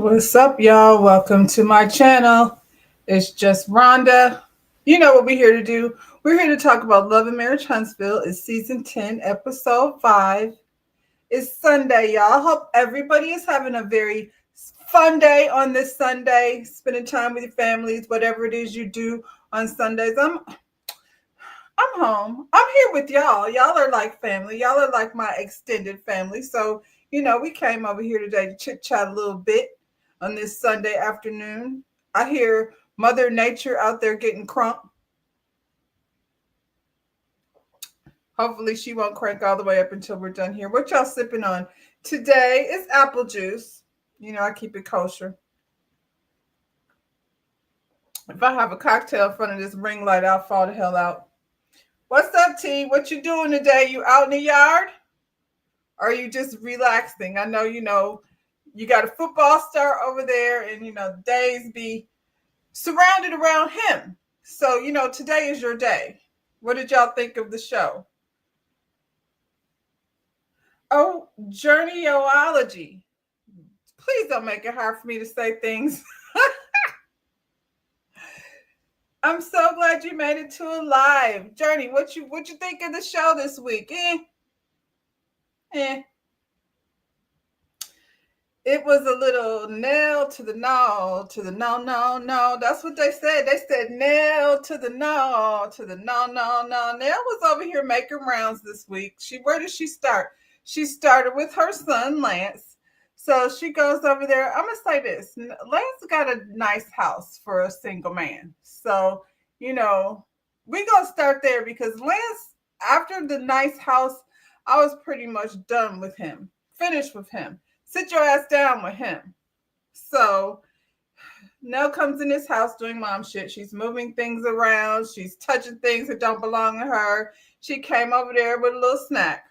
What's up, y'all? Welcome to my channel. It's just Rhonda. You know what we're here to do. We're here to talk about Love and Marriage Huntsville. It's season 10, episode 5. It's Sunday, y'all. Hope everybody is having a very fun day on this Sunday, spending time with your families, whatever it is you do on Sundays. I'm home. I'm here with y'all. Y'all are like family. Y'all are like my extended family. So, we came over here today to chit chat a little bit on this Sunday afternoon. I hear Mother Nature out there getting crunk. Hopefully she won't crank all the way up until we're done here. What y'all sipping on? Today is apple juice. I keep it kosher. If I have a cocktail in front of this ring light, I'll fall the hell out. What's up, T? What you doing today? You out in the yard? Or are you just relaxing? I know, you got a football star over there and, days be surrounded around him. So, today is your day. What did y'all think of the show? Oh, journeyology. Please don't make it hard for me to say things. I'm so glad you made it to a live. Journey, what you think of the show this week? It was a little nail to the no, to the no, no, no. That's what they said. They said nail to the no, to the no, no, no. Nail was over here making rounds this week. Where did she start? She started with her son, Lance. So she goes over there. I'm going to say this. Lance got a nice house for a single man. So, we're going to start there because Lance, after the nice house, I was pretty much done with him, finished with him. Sit your ass down with him. So Nell comes in his house doing mom shit. She's moving things around. She's touching things that don't belong to her. She came over there with a little snack.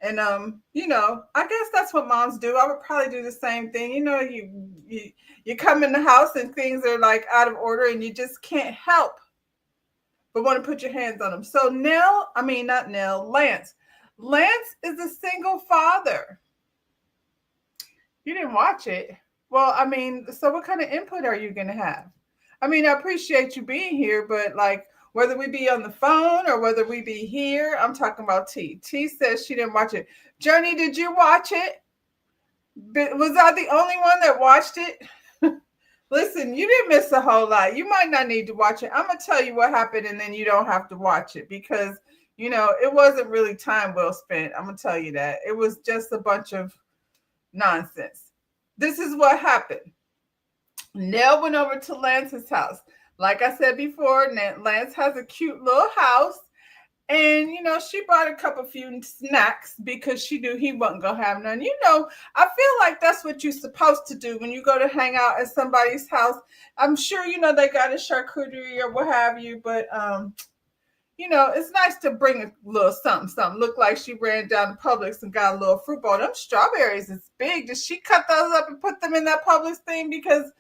And, I guess that's what moms do. I would probably do the same thing. You come in the house and things are like out of order and you just can't help but want to put your hands on them. So Lance. Lance is a single father. You didn't watch it. Well, so what kind of input are you going to have? I appreciate you being here, but whether we be on the phone or whether we be here, I'm talking about T. T says she didn't watch it. Journey, did you watch it? Was I the only one that watched it? Listen, you didn't miss a whole lot. You might not need to watch it. I'm going to tell you what happened and then you don't have to watch it because, it wasn't really time well spent. I'm going to tell you that. It was just a bunch of nonsense. This is what happened. Nell went over to Lance's house. Like I said before, Lance has a cute little house. And, she brought a few snacks because she knew he wasn't going to have none. I feel like that's what you're supposed to do when you go to hang out at somebody's house. I'm sure, they got a charcuterie or what have you. But, it's nice to bring a little something. Look like she ran down to Publix and got a little fruit bowl. Them strawberries is big. Did she cut those up and put them in that Publix thing? Because,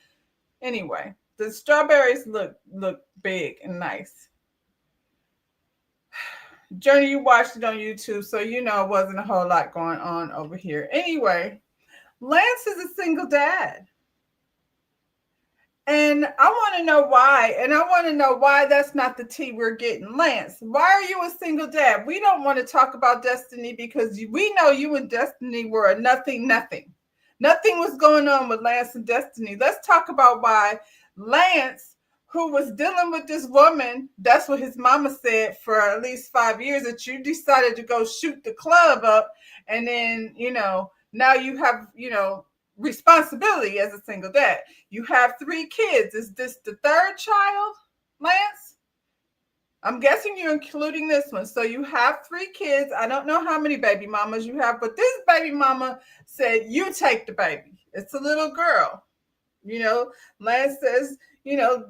anyway, the strawberries look big and nice. Journey, you watched it on YouTube, so it wasn't a whole lot going on over here. Anyway, Lance is a single dad. And I want to know why. And I want to know why that's not the tea we're getting. Lance, why are you a single dad? We don't want to talk about Destiny because we know you and Destiny were a nothing. Nothing was going on with Lance and Destiny. Let's talk about why Lance, who was dealing with this woman, that's what his mama said for at least 5 years, that you decided to go shoot the club up. And then, now you have, responsibility as a single dad. You have 3 kids. Is this the 3rd child, Lance? I'm guessing you're including this one. So you have 3 kids. I don't know how many baby mamas you have, but this baby mama said, you take the baby. It's a little girl. Lance says, Nell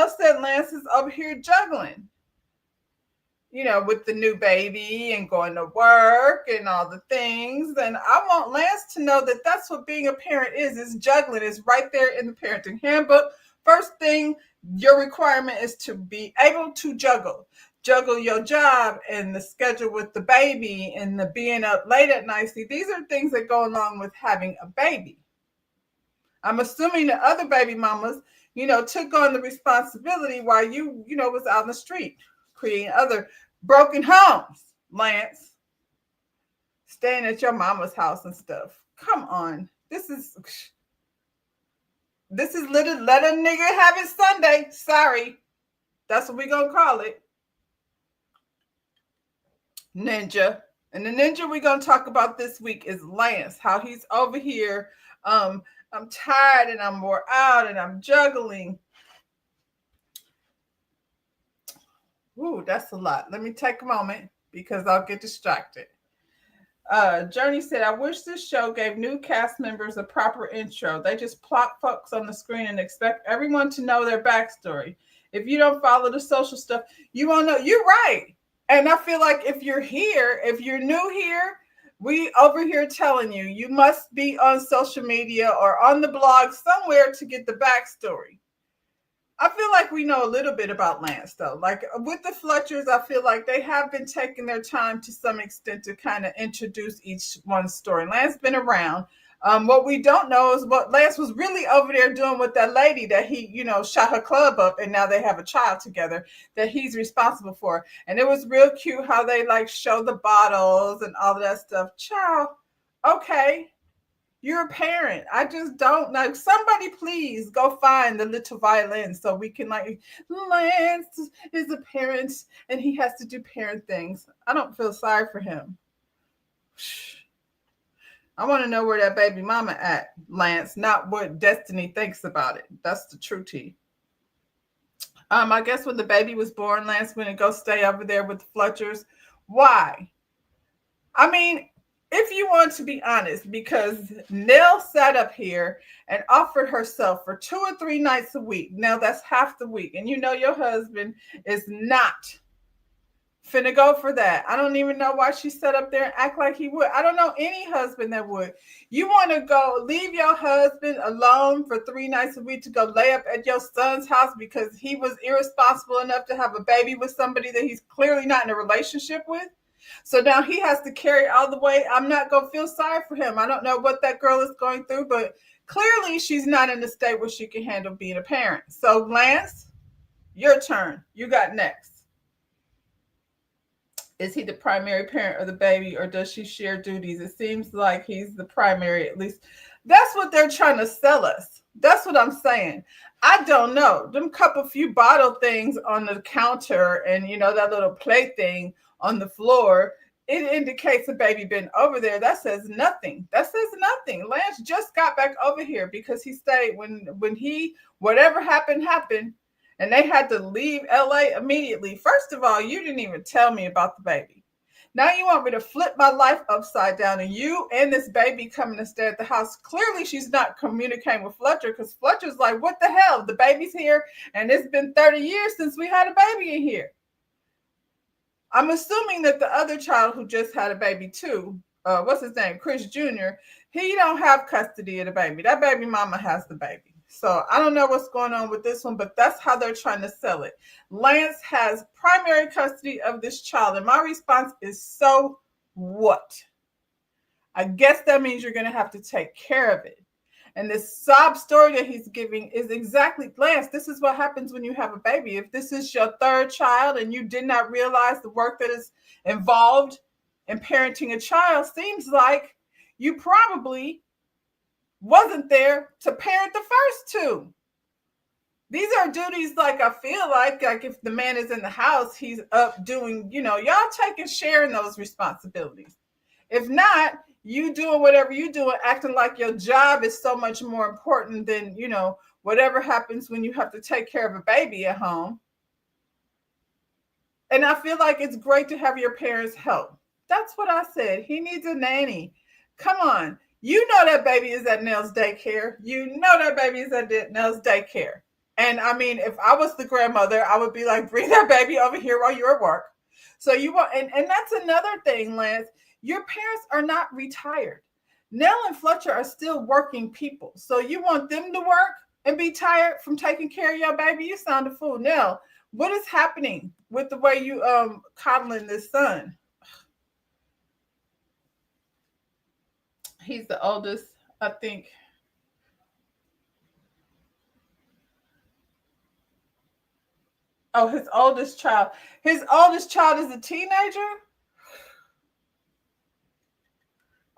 said Lance is over here juggling, with the new baby and going to work and all the things. And I want Lance to know that that's what being a parent is juggling. Is right there in the parenting handbook. First thing, your requirement is to be able to juggle. juggle your job and the schedule with the baby and the being up late at night. See, these are things that go along with having a baby. I'm assuming the other baby mamas, took on the responsibility while you was out in the street creating other broken homes, Lance, staying at your mama's house and stuff. Come on. This is little let a nigga have it Sunday. Sorry. That's what we gonna call it. Ninja. And the ninja we're gonna talk about this week is Lance, how he's over here. I'm tired and I'm wore out and I'm juggling. Ooh, that's a lot. Let me take a moment because I'll get distracted. Journey said, I wish this show gave new cast members a proper intro. They just plop folks on the screen and expect everyone to know their backstory. If you don't follow the social stuff, you won't know. You're right. And I feel like if you're new here, we over here telling you must be on social media or on the blog somewhere to get the backstory. I feel like we know a little bit about Lance, though. Like with the Fletchers, I feel like they have been taking their time to some extent to kind of introduce each one's story. Lance been around. What we don't know is what Lance was really over there doing with that lady that he, shot her club up, and now they have a child together that he's responsible for. And it was real cute how they like show the bottles and all of that stuff. Child, okay. You're a parent. I just don't know. Somebody please go find the little violin so we can Lance is a parent and he has to do parent things. I don't feel sorry for him. I want to know where that baby mama at, Lance, not what Destiny thinks about it. That's the true tea. I guess when the baby was born, Lance went to go stay over there with the Fletchers. Why? I mean, if you want to be honest, because Nell sat up here and offered herself for 2 or 3 nights a week. Now that's half the week. And your husband is not finna go for that. I don't even know why she sat up there and act like he would. I don't know any husband that would. You want to go leave your husband alone for 3 nights a week to go lay up at your son's house because he was irresponsible enough to have a baby with somebody that he's clearly not in a relationship with? So now he has to carry all the way. I'm not going to feel sorry for him. I don't know what that girl is going through, but clearly she's not in a state where she can handle being a parent. So Lance, your turn. You got next. Is he the primary parent of the baby, or does she share duties? It seems like he's the primary, at least. That's what they're trying to sell us. That's what I'm saying. I don't know. Them few bottle things on the counter and, that little plate thing on the floor, it indicates the baby been over there. That says nothing. Lance just got back over here because he stayed when whatever happened, and they had to leave LA immediately. First of all, you didn't even tell me about the baby. Now you want me to flip my life upside down and you and this baby coming to stay at the house. Clearly she's not communicating with Fletcher because Fletcher's like, what the hell? The baby's here and it's been 30 years since we had a baby in here. I'm assuming that the other child who just had a baby too, what's his name? Chris Jr., he don't have custody of the baby. That baby mama has the baby. So I don't know what's going on with this one, but that's how they're trying to sell it. Lance has primary custody of this child. And my response is, so what? I guess that means you're going to have to take care of it. And this sob story that he's giving is exactly, Lance, this is what happens when you have a baby. If this is your 3rd child and you did not realize the work that is involved in parenting a child, seems like you probably wasn't there to parent the first 2. These are duties I feel like if the man is in the house, he's up doing, y'all sharing those responsibilities. If not, you doing whatever you doing, acting like your job is so much more important than, whatever happens when you have to take care of a baby at home. And I feel like it's great to have your parents help. That's what I said. He needs a nanny. Come on. You know that baby is at Nell's daycare. And I mean, if I was the grandmother, I would be like, bring that baby over here while you're at work. So you want, and that's another thing, Lance. Your parents are not retired. Nell and Fletcher are still working people. So you want them to work and be tired from taking care of your baby? You sound a fool. Nell, What is happening with the way you coddling this son? He's the oldest, I think. Oh, his oldest child. His oldest child is a teenager?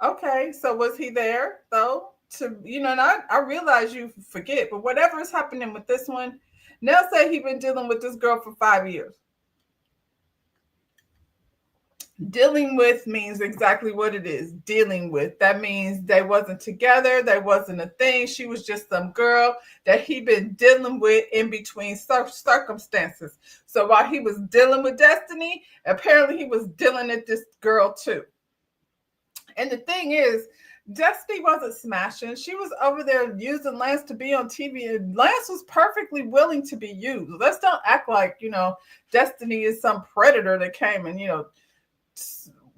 Okay, so was he there though? To and I realize you forget, but whatever is happening with this one, Nell said he been dealing with this girl for 5 years. Dealing with means exactly what it is. Dealing with. That means they wasn't together, they wasn't a thing. She was just some girl that he been dealing with in between circumstances. So while he was dealing with Destiny, apparently he was dealing with this girl too. And the thing is, Destiny wasn't smashing. She was over there using Lance to be on TV, and Lance was perfectly willing to be used. Let's don't act like, Destiny is some predator that came and,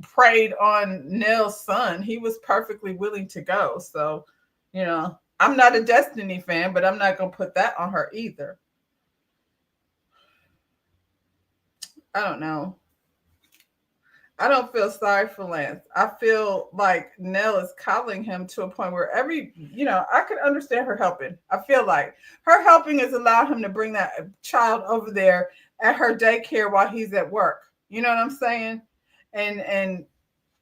preyed on Nell's son. He was perfectly willing to go. So, I'm not a Destiny fan, but I'm not going to put that on her either. I don't know. I don't feel sorry for Lance. I feel like Nell is coddling him to a point where I could understand her helping. I feel like her helping is allowing him to bring that child over there at her daycare while he's at work. You know what I'm saying? And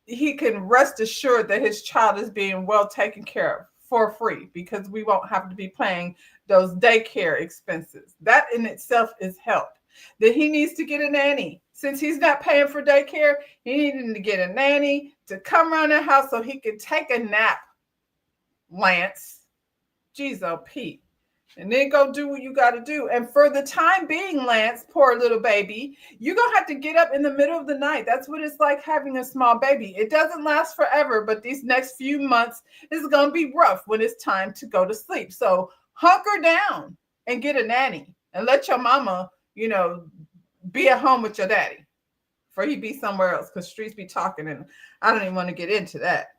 he can rest assured that his child is being well taken care of for free because we won't have to be paying those daycare expenses. That in itself is help. That he needs to get a nanny. Since he's not paying for daycare, he needed to get a nanny to come around the house so he could take a nap, Lance. Jeez, oh, Pete. And then go do what you got to do. And for the time being, Lance, poor little baby, you're going to have to get up in the middle of the night. That's what it's like having a small baby. It doesn't last forever, but these next few months is going to be rough when it's time to go to sleep. So hunker down and get a nanny and let your mama, be at home with your daddy before he be somewhere else because streets be talking and I don't even want to get into that.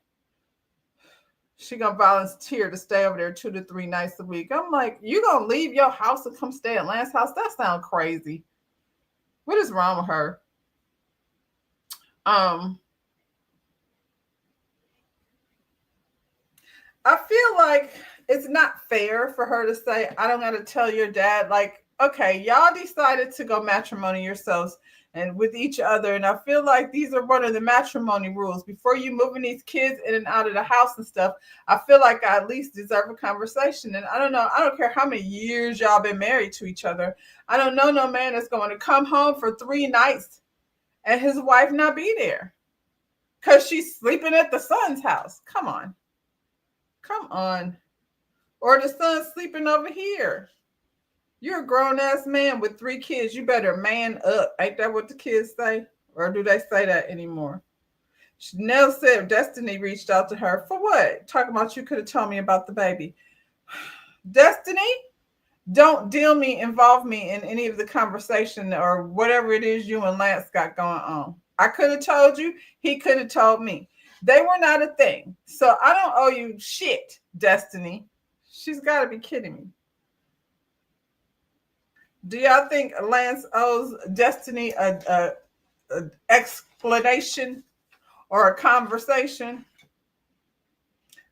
She gonna volunteer to stay over there 2 to 3 nights a week. I'm like, you gonna leave your house and come stay at Lance's house? That sounds crazy. What is wrong with her? I feel like it's not fair for her to say, I don't gotta tell your dad. Like, okay, y'all decided to go matrimony yourselves and with each other. And I feel like these are one of the matrimony rules. Before you moving these kids in and out of the house and stuff, I feel like I at least deserve a conversation. And I don't know, I don't care how many years y'all been married to each other. I don't know no man that's going to come home for 3 nights and his wife not be there because she's sleeping at the son's house. Come on. Come on. Or the son's sleeping over here. You're a grown ass man with 3 kids. You better man up. Ain't that what the kids say? Or do they say that anymore? Chanel said Destiny reached out to her. For what? Talking about you could have told me about the baby. Destiny, don't involve me in any of the conversation or whatever it is you and Lance got going on. I could have told you. He could have told me. They were not a thing. So I don't owe you shit, Destiny. She's got to be kidding me. Do y'all think Lance owes Destiny a explanation or a conversation?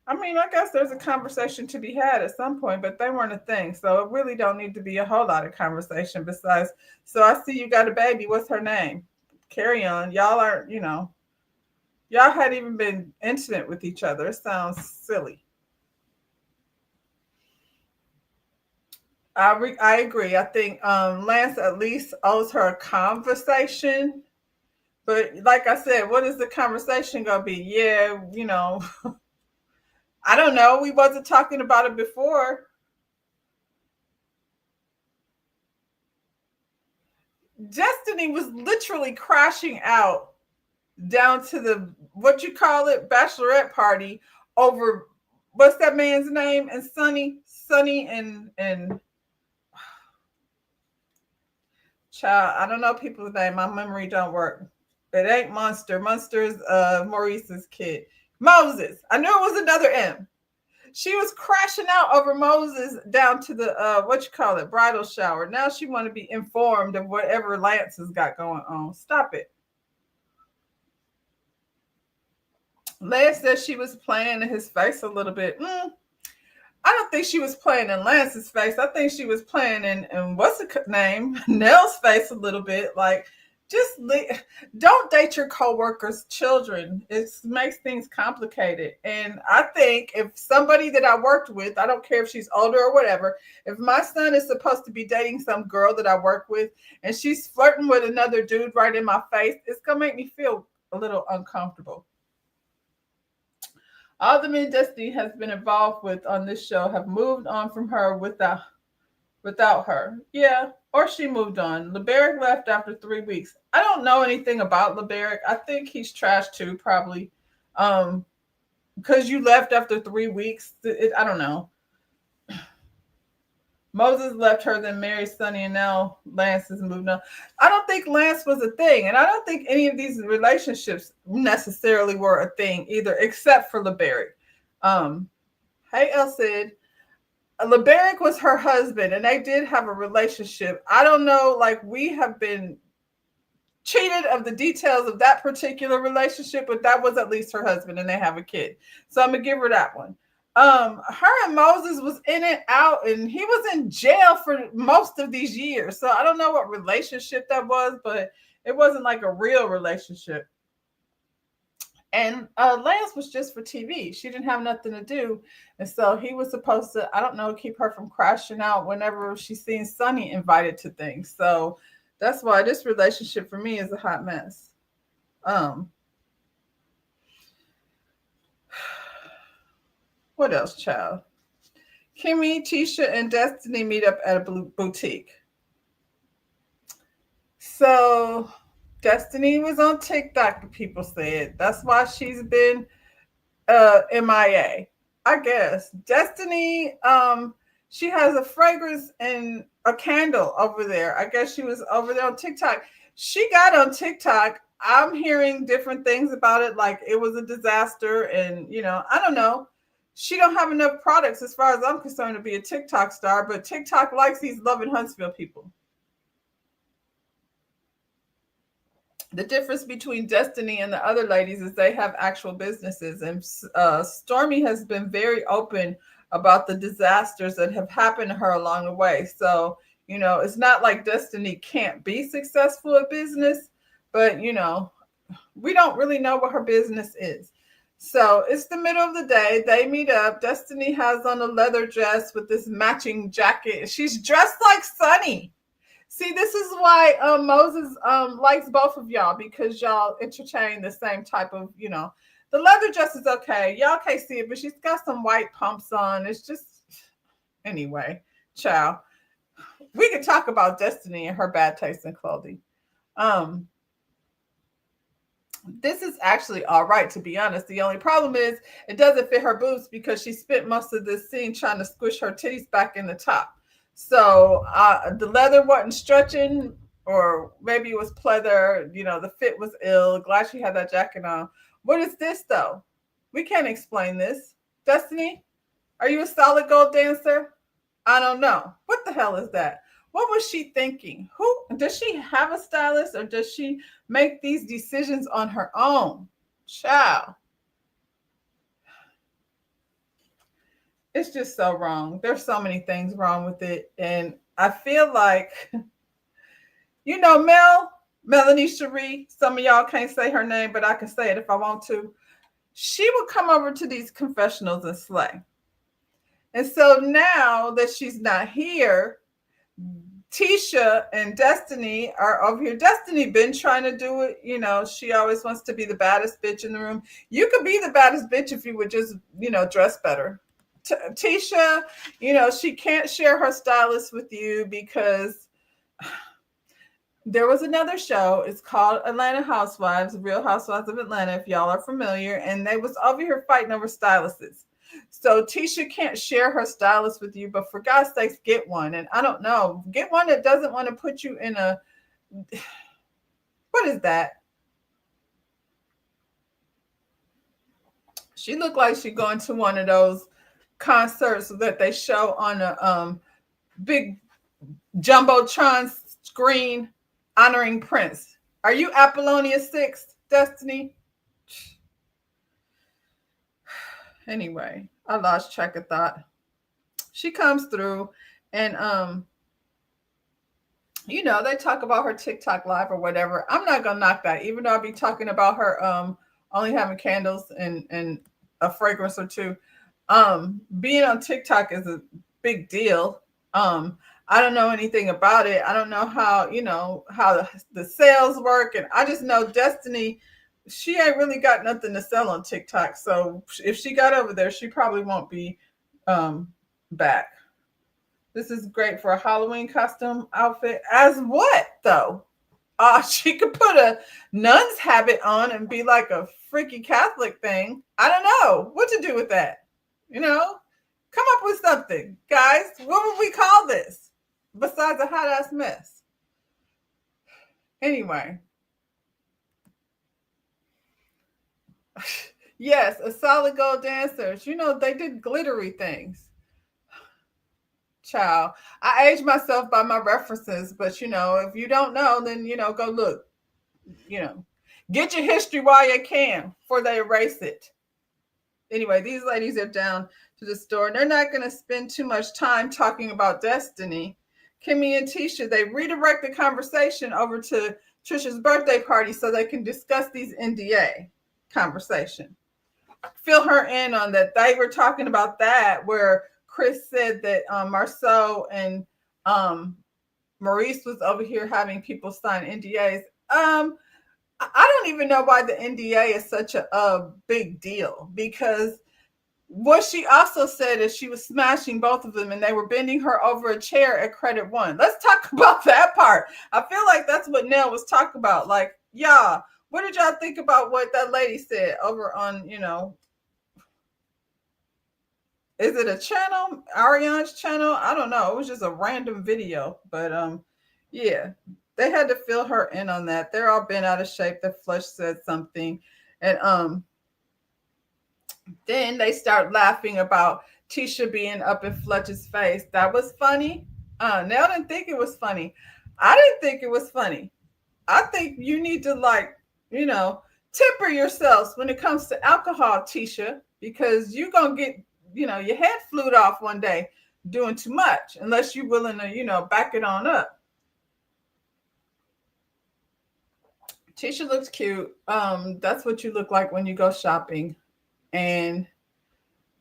I mean, I guess there's a conversation to be had at some point, but they weren't a thing. So it really don't need to be a whole lot of conversation besides, so I see you got a baby. What's her name? Carry on. Y'all aren't, y'all hadn't even been intimate with each other. It sounds silly. I agree. I think Lance at least owes her a conversation. But like I said, what is the conversation going to be? Yeah, I don't know. We wasn't talking about it before. Destiny was literally crashing out down to the, what you call it, bachelorette party over, what's that man's name? And Sonny and child, I don't know people's name. My memory don't work. It ain't Monster. Monster's Maurice's kid. Moses. I knew it was another M. She was crashing out over Moses down to the what you call it, bridal shower. Now she want to be informed of whatever Lance has got going on. Stop it. Lance said she was playing in his face a little bit. I don't think she was playing in Lance's face. I think she was playing in what's the name, Nell's face a little bit. Like, just don't date your coworkers' children. It makes things complicated. And I think if somebody that I worked with, I don't care if she's older or whatever, if my son is supposed to be dating some girl that I work with and she's flirting with another dude right in my face, it's gonna make me feel a little uncomfortable. All the men Destiny has been involved with on this show have moved on from her without her. Yeah, or she moved on. LeBeric left after 3 weeks. I don't know anything about LeBeric. I think he's trash too, probably. Because you left after 3 weeks. I don't know. Moses left her, then married Sonny, and now Lance has moved on. I don't think Lance was a thing, and I don't think any of these relationships necessarily were a thing either, except for LeBeric. Hey, El Cid. LeBeric was her husband, and they did have a relationship. I don't know, like, we have been cheated of the details of that particular relationship, but that was at least her husband, and they have a kid. So I'm gonna give her that one. Her and Moses was in and out, and he was in jail for most of these years. So I don't know what relationship that was, but it wasn't like a real relationship. And Lance was just for TV. She didn't have nothing to do. And so he was supposed to, I don't know, keep her from crashing out whenever she's seen Sonny invited to things. So that's why this relationship for me is a hot mess. What else, child? Kimmy, Tisha, and Destiny meet up at a boutique. So Destiny was on TikTok, people said. That's why she's been MIA. I guess. Destiny, she has a fragrance and a candle over there. I guess she was over there on TikTok. She got on TikTok. I'm hearing different things about it, like it was a disaster, and I don't know. She don't have enough products as far as I'm concerned to be a TikTok star, but TikTok likes these Love in Huntsville people. The difference between Destiny and the other ladies is they have actual businesses, and Stormy has been very open about the disasters that have happened to her along the way. So, it's not like Destiny can't be successful at business, but, we don't really know what her business is. So it's the middle of the day. They meet up. Destiny has on a leather dress with this matching jacket. She's dressed like Sunny. See, this is why Moses likes both of y'all, because y'all entertain the same type of, the leather dress is okay. Y'all can't see it, but she's got some white pumps on. It's just, anyway, child. We could talk about Destiny and her bad taste in clothing. This is actually all right, to be honest. The only problem is it doesn't fit her boobs because she spent most of this scene trying to squish her titties back in the top. So the leather wasn't stretching, or maybe it was pleather. The fit was ill. Glad she had that jacket on. What is this, though? We can't explain this. Destiny, are you a solid gold dancer? I don't know. What the hell is that? What was she thinking? Who does she have a stylist, or does she make these decisions on her own? Child. It's just so wrong. There's so many things wrong with it. And I feel like, Melanie Cherie, some of y'all can't say her name, but I can say it if I want to. She would come over to these confessionals and slay. And so now that she's not here, Tisha and Destiny are over here. Destiny been trying to do it. She always wants to be the baddest bitch in the room. You could be the baddest bitch if you would just, dress better. Tisha, she can't share her stylist with you because there was another show. It's called Atlanta Housewives, Real Housewives of Atlanta, if y'all are familiar. And they was over here fighting over stylists. So Tisha can't share her stylist with you, but for God's sakes, get one. And I don't know, get one that doesn't want to put you in a, what is that? She looked like she going to one of those concerts that they show on a big jumbotron screen honoring Prince. Are you Apollonia 6, Destiny? Anyway, I lost track of thought. She comes through and they talk about her TikTok live or whatever. I'm not gonna knock that, even though I'll be talking about her only having candles and a fragrance or two. Being on TikTok is a big deal. I don't know anything about it. I don't know how the sales work, and I just know Destiny. She ain't really got nothing to sell on TikTok. So if she got over there, she probably won't be back. This is great for a Halloween costume outfit. As what though? She could put a nun's habit on and be like a freaky Catholic thing. I don't know what to do with that. Come up with something, guys. What would we call this besides a hot ass mess? Anyway. Yes, a solid gold dancers. They did glittery things. Child, I age myself by my references, but if you don't know, then go look. Get your history while you can before they erase it. Anyway, these ladies are down to the store, and they're not going to spend too much time talking about Destiny. Kimmy and Tisha, they redirect the conversation over to Trisha's birthday party so they can discuss these NDA conversation. Fill her in on that. They were talking about that where Chris said that Marceau and Maurice was over here having people sign NDAs. I don't even know why the NDA is such a big deal, because what she also said is she was smashing both of them and they were bending her over a chair at Credit One. Let's talk about that part. I feel like that's what Nell was talking about. Like, yeah, what did y'all think about what that lady said over on, is it a channel? Ariane's channel? I don't know. It was just a random video. But yeah, they had to fill her in on that. They're all bent out of shape. The flesh said something. And then they start laughing about Tisha being up in Fletcher's face. That was funny. Nell didn't think it was funny. I didn't think it was funny. I think you need to temper yourselves when it comes to alcohol, Tisha, because you're going to get your head flew off one day doing too much, unless you're willing to, back it on up. Tisha looks cute. That's what you look like when you go shopping. And,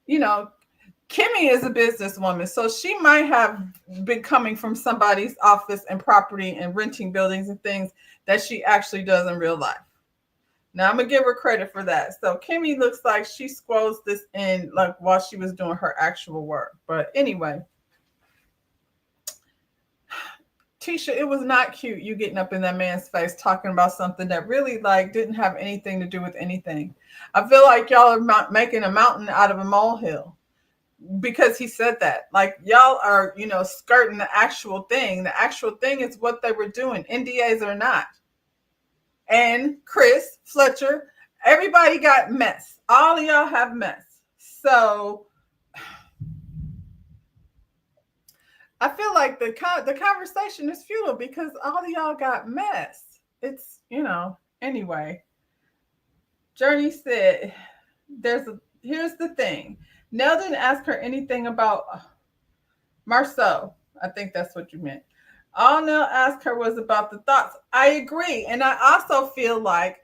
Kimmy is a businesswoman, so she might have been coming from somebody's office and property and renting buildings and things that she actually does in real life. Now, I'm going to give her credit for that. So Kimmy looks like she squoze this in like while she was doing her actual work. But anyway, Tisha, it was not cute you getting up in that man's face talking about something that really didn't have anything to do with anything. I feel like y'all are making a mountain out of a molehill because he said that. Like, y'all are, skirting the actual thing. The actual thing is what they were doing, NDAs or not. And Chris, Fletcher, everybody got mess. All of y'all have mess. So I feel like the conversation is futile because all of y'all got mess. It's, anyway. Journey said, here's the thing. Nell didn't ask her anything about Marceau. I think that's what you meant. All Nell asked her was about the thoughts. I agree. And I also feel like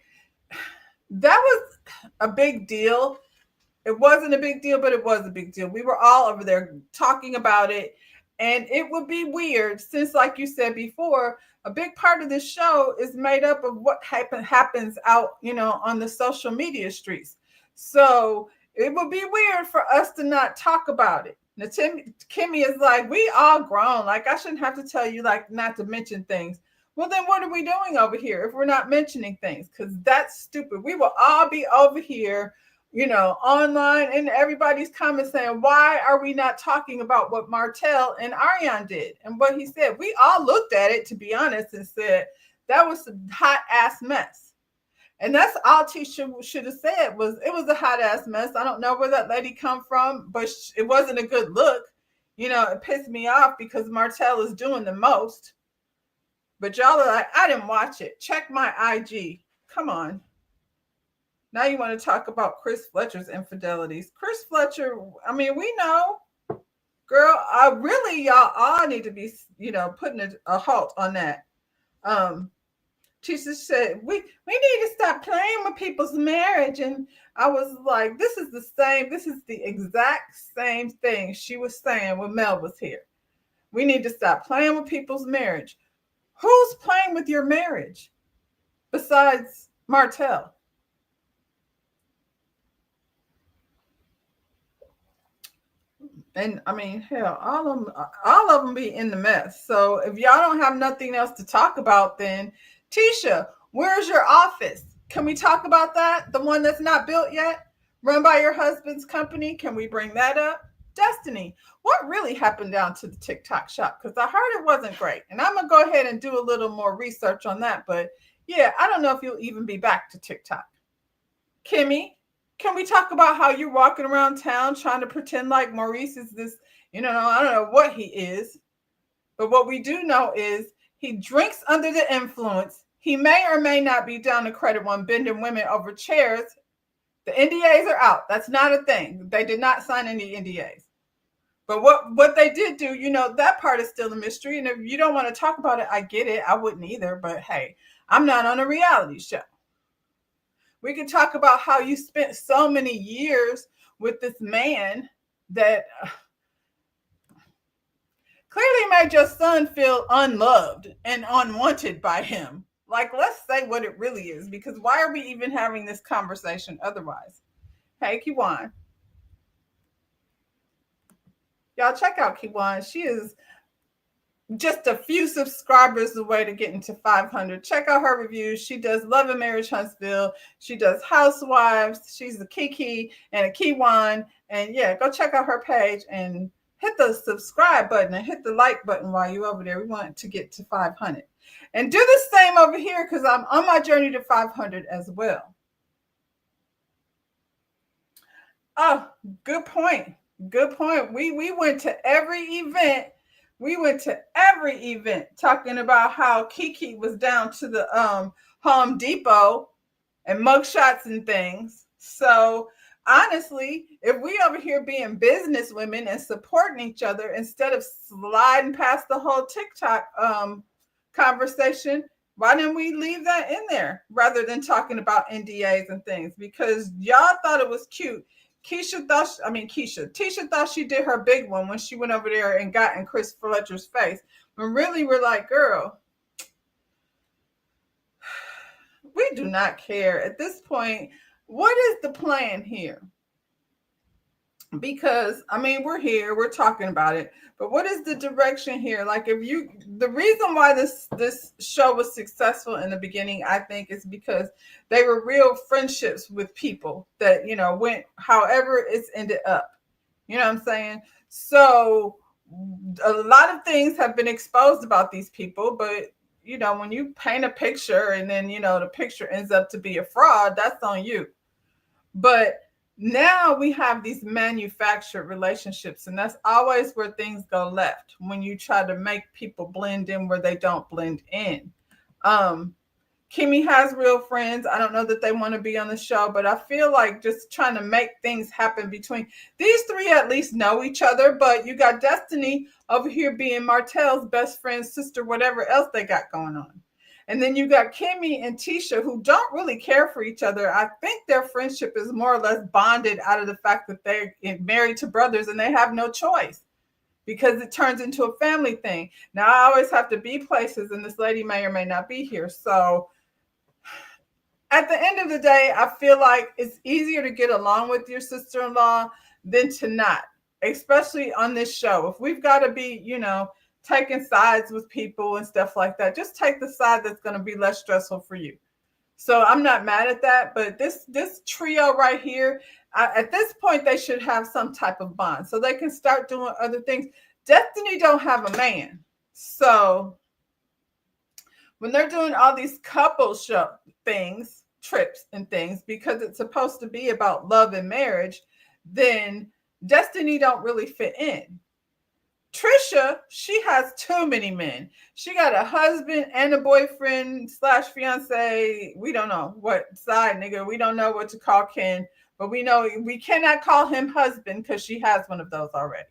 that was a big deal. It wasn't a big deal, but it was a big deal. We were all over there talking about it. And it would be weird since, like you said before, a big part of this show is made up of what happens out, on the social media streets. So it would be weird for us to not talk about it. Now, Kimmy is like, we all grown. Like, I shouldn't have to tell you, not to mention things. Well, then what are we doing over here if we're not mentioning things? Because that's stupid. We will all be over here, online in everybody's comments saying, why are we not talking about what Martell and Ariane did and what he said? We all looked at it, to be honest, and said, that was a hot ass mess. And that's all Tisha should have said was it was a hot ass mess. I don't know where that lady come from, but it wasn't a good look. It pissed me off because Martell is doing the most. But y'all are like, I didn't watch it. Check my IG. Come on. Now you want to talk about Chris Fletcher's infidelities. Chris Fletcher, I mean, we know, girl, really, y'all all need to be, putting a halt on that. Tisha said, we need to stop playing with people's marriage. And I was like, this is the exact same thing she was saying when Mel was here. We need to stop playing with people's marriage. Who's playing with your marriage besides Martell? And I mean, hell, all of them be in the mess. So if y'all don't have nothing else to talk about, then Tisha, where's your office? Can we talk about that? The one that's not built yet, run by your husband's company. Can we bring that up? Destiny, what really happened down to the TikTok shop? Because I heard it wasn't great, and I'm gonna go ahead and do a little more research on that. But yeah, I don't know if you'll even be back to TikTok. Kimmy, can we talk about how you're walking around town trying to pretend like Maurice is this, I don't know what he is. But what we do know is he drinks under the influence. He may or may not be down to credit one bending women over chairs. The NDAs are out. That's not a thing. They did not sign any NDAs. But what they did do, that part is still a mystery. And if you don't want to talk about it, I get it. I wouldn't either. But hey, I'm not on a reality show. We can talk about how you spent so many years with this man that clearly made your son feel unloved and unwanted by him. Like, let's say what it really is, because why are we even having this conversation otherwise? Hey, Kiwan. Y'all check out Kiwan. She is just a few subscribers away to getting to 500. Check out her reviews. She does Love and Marriage Huntsville. She does Housewives. She's a Kiki and a Kiwan. And yeah, go check out her page and hit the subscribe button and hit the like button while you're over there. We want to get to 500. And do the same over here because I'm on my journey to 500 as well. Oh, good point. Good point. We went to every event. We went to every event talking about how Kiki was down to the Home Depot and mugshots and things. So honestly, if we over here being business women and supporting each other instead of sliding past the whole TikTok conversation, why didn't we leave that in there rather than talking about NDAs and things? Because y'all thought it was cute. Tisha thought she did her big one when she went over there and got in Chris Fletcher's face. When really we're like, girl, we do not care. At this point, what is the plan here? Because, we're here, we're talking about it, but what is the direction here? Like the reason why this show was successful in the beginning, I think, is because they were real friendships with people that, went however it's ended up. You know what I'm saying? So a lot of things have been exposed about these people, but when you paint a picture and then, the picture ends up to be a fraud, that's on you. But now we have these manufactured relationships, and that's always where things go left when you try to make people blend in where they don't blend in. Kimmy has real friends. I don't know that they want to be on the show, but I feel like just trying to make things happen between these three at least know each other. But you got Destiny over here being Martell's best friend, sister, whatever else they got going on. And then you got Kimmy and Tisha who don't really care for each other. I think their friendship is more or less bonded out of the fact that they're married to brothers and they have no choice because it turns into a family thing. Now, I always have to be places and this lady may or may not be here. So at the end of the day, I feel like it's easier to get along with your sister-in-law than to not, especially on this show. If we've got to be, taking sides with people and stuff like that, just take the side that's going to be less stressful for you. So I'm not mad at that, but this trio right here, at this point, they should have some type of bond so they can start doing other things. Destiny don't have a man. So when they're doing all these couple show things, trips and things because it's supposed to be about love and marriage, then Destiny don't really fit in. Trisha, she has too many men. She got a husband and a boyfriend slash fiance. We don't know what side nigga. We don't know what to call Ken, but we know we cannot call him husband because she has one of those already.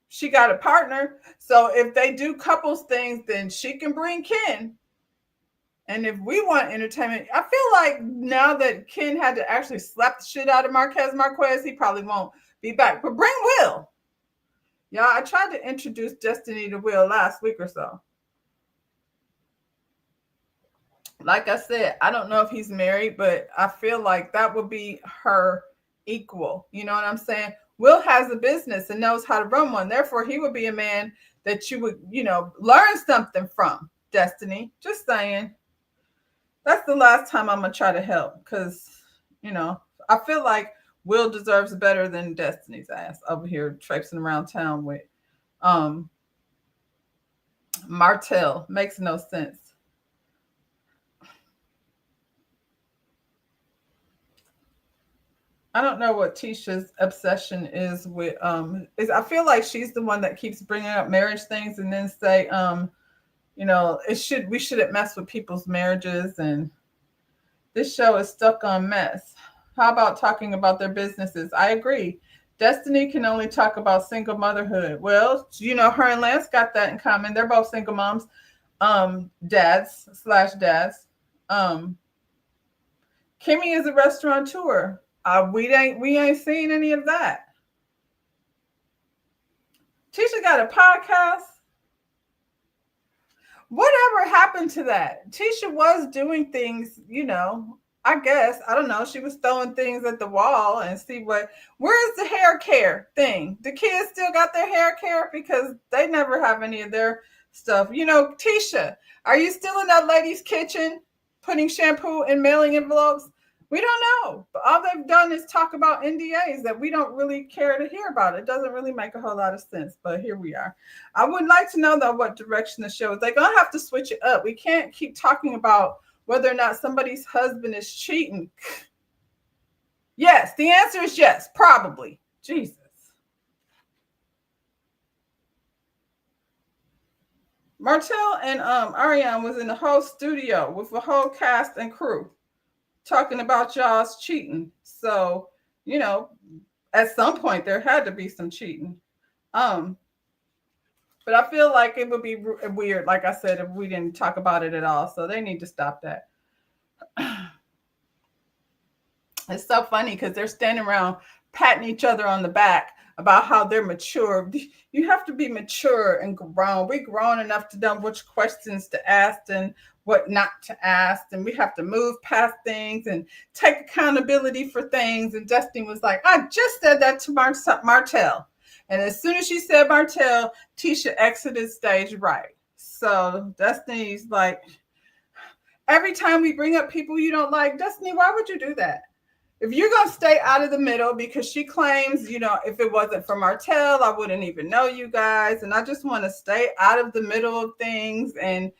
She got a partner. So if they do couples things, then she can bring Ken. And if we want entertainment, I feel like now that Ken had to actually slap the shit out of Marquez, he probably won't be back. But bring Will. Y'all, I tried to introduce Destiny to Will last week or so. Like I said, I don't know if he's married, but I feel like that would be her equal. You know what I'm saying? Will has a business and knows how to run one. Therefore, he would be a man that you would, learn something from. Destiny. Just saying. That's the last time I'm going to try to help because, I feel like Will deserves better than Destiny's ass over here traipsing around town with Martell. Makes no sense. I don't know what Tisha's obsession is with I feel like she's the one that keeps bringing up marriage things and then say we shouldn't mess with people's marriages, and this show is stuck on mess. How about talking about their businesses? I agree. Destiny can only talk about single motherhood. Well, her and Lance got that in common. They're both single moms, dads. Kimmy is a restaurateur. We ain't seen any of that. Tisha got a podcast. Whatever happened to that? Tisha was doing things, I guess. I don't know. She was throwing things at the wall and see where's the hair care thing? The kids still got their hair care because they never have any of their stuff. Tisha, are you still in that lady's kitchen putting shampoo in mailing envelopes? We don't know. But all they've done is talk about NDAs that we don't really care to hear about. It doesn't really make a whole lot of sense, but here we are. I would like to know, though, what direction the show is. They're going to have to switch it up. We can't keep talking about whether or not somebody's husband is cheating. Yes, the answer is yes, probably. Jesus. Martell and Ariane was in the whole studio with the whole cast and crew talking about y'all's cheating. So, at some point there had to be some cheating. But I feel like it would be weird, like I said, if we didn't talk about it at all. So they need to stop that. It's so funny because they're standing around patting each other on the back about how they're mature. You have to be mature and grown. We're grown enough to know which questions to ask and what not to ask. And we have to move past things and take accountability for things. And Destiny was like, I just said that to Martell. And as soon as she said Martell, Tisha exited stage right. So Destiny's like, every time we bring up people you don't like, Destiny, why would you do that? If you're going to stay out of the middle, because she claims, if it wasn't for Martell, I wouldn't even know you guys. And I just want to stay out of the middle of things. And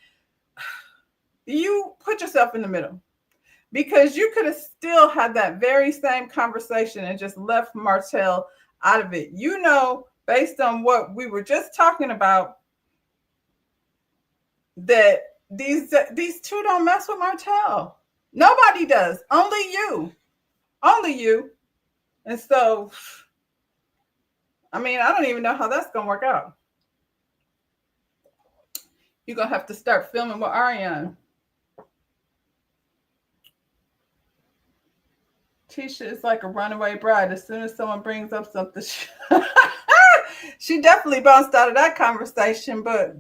you put yourself in the middle because you could have still had that very same conversation and just left Martell out of it. Based on what we were just talking about, that these two don't mess with Martell. Nobody does. Only you. And so, I don't even know how that's going to work out. You're going to have to start filming with Ariane. Tisha is like a runaway bride. As soon as someone brings up something, she definitely bounced out of that conversation. But,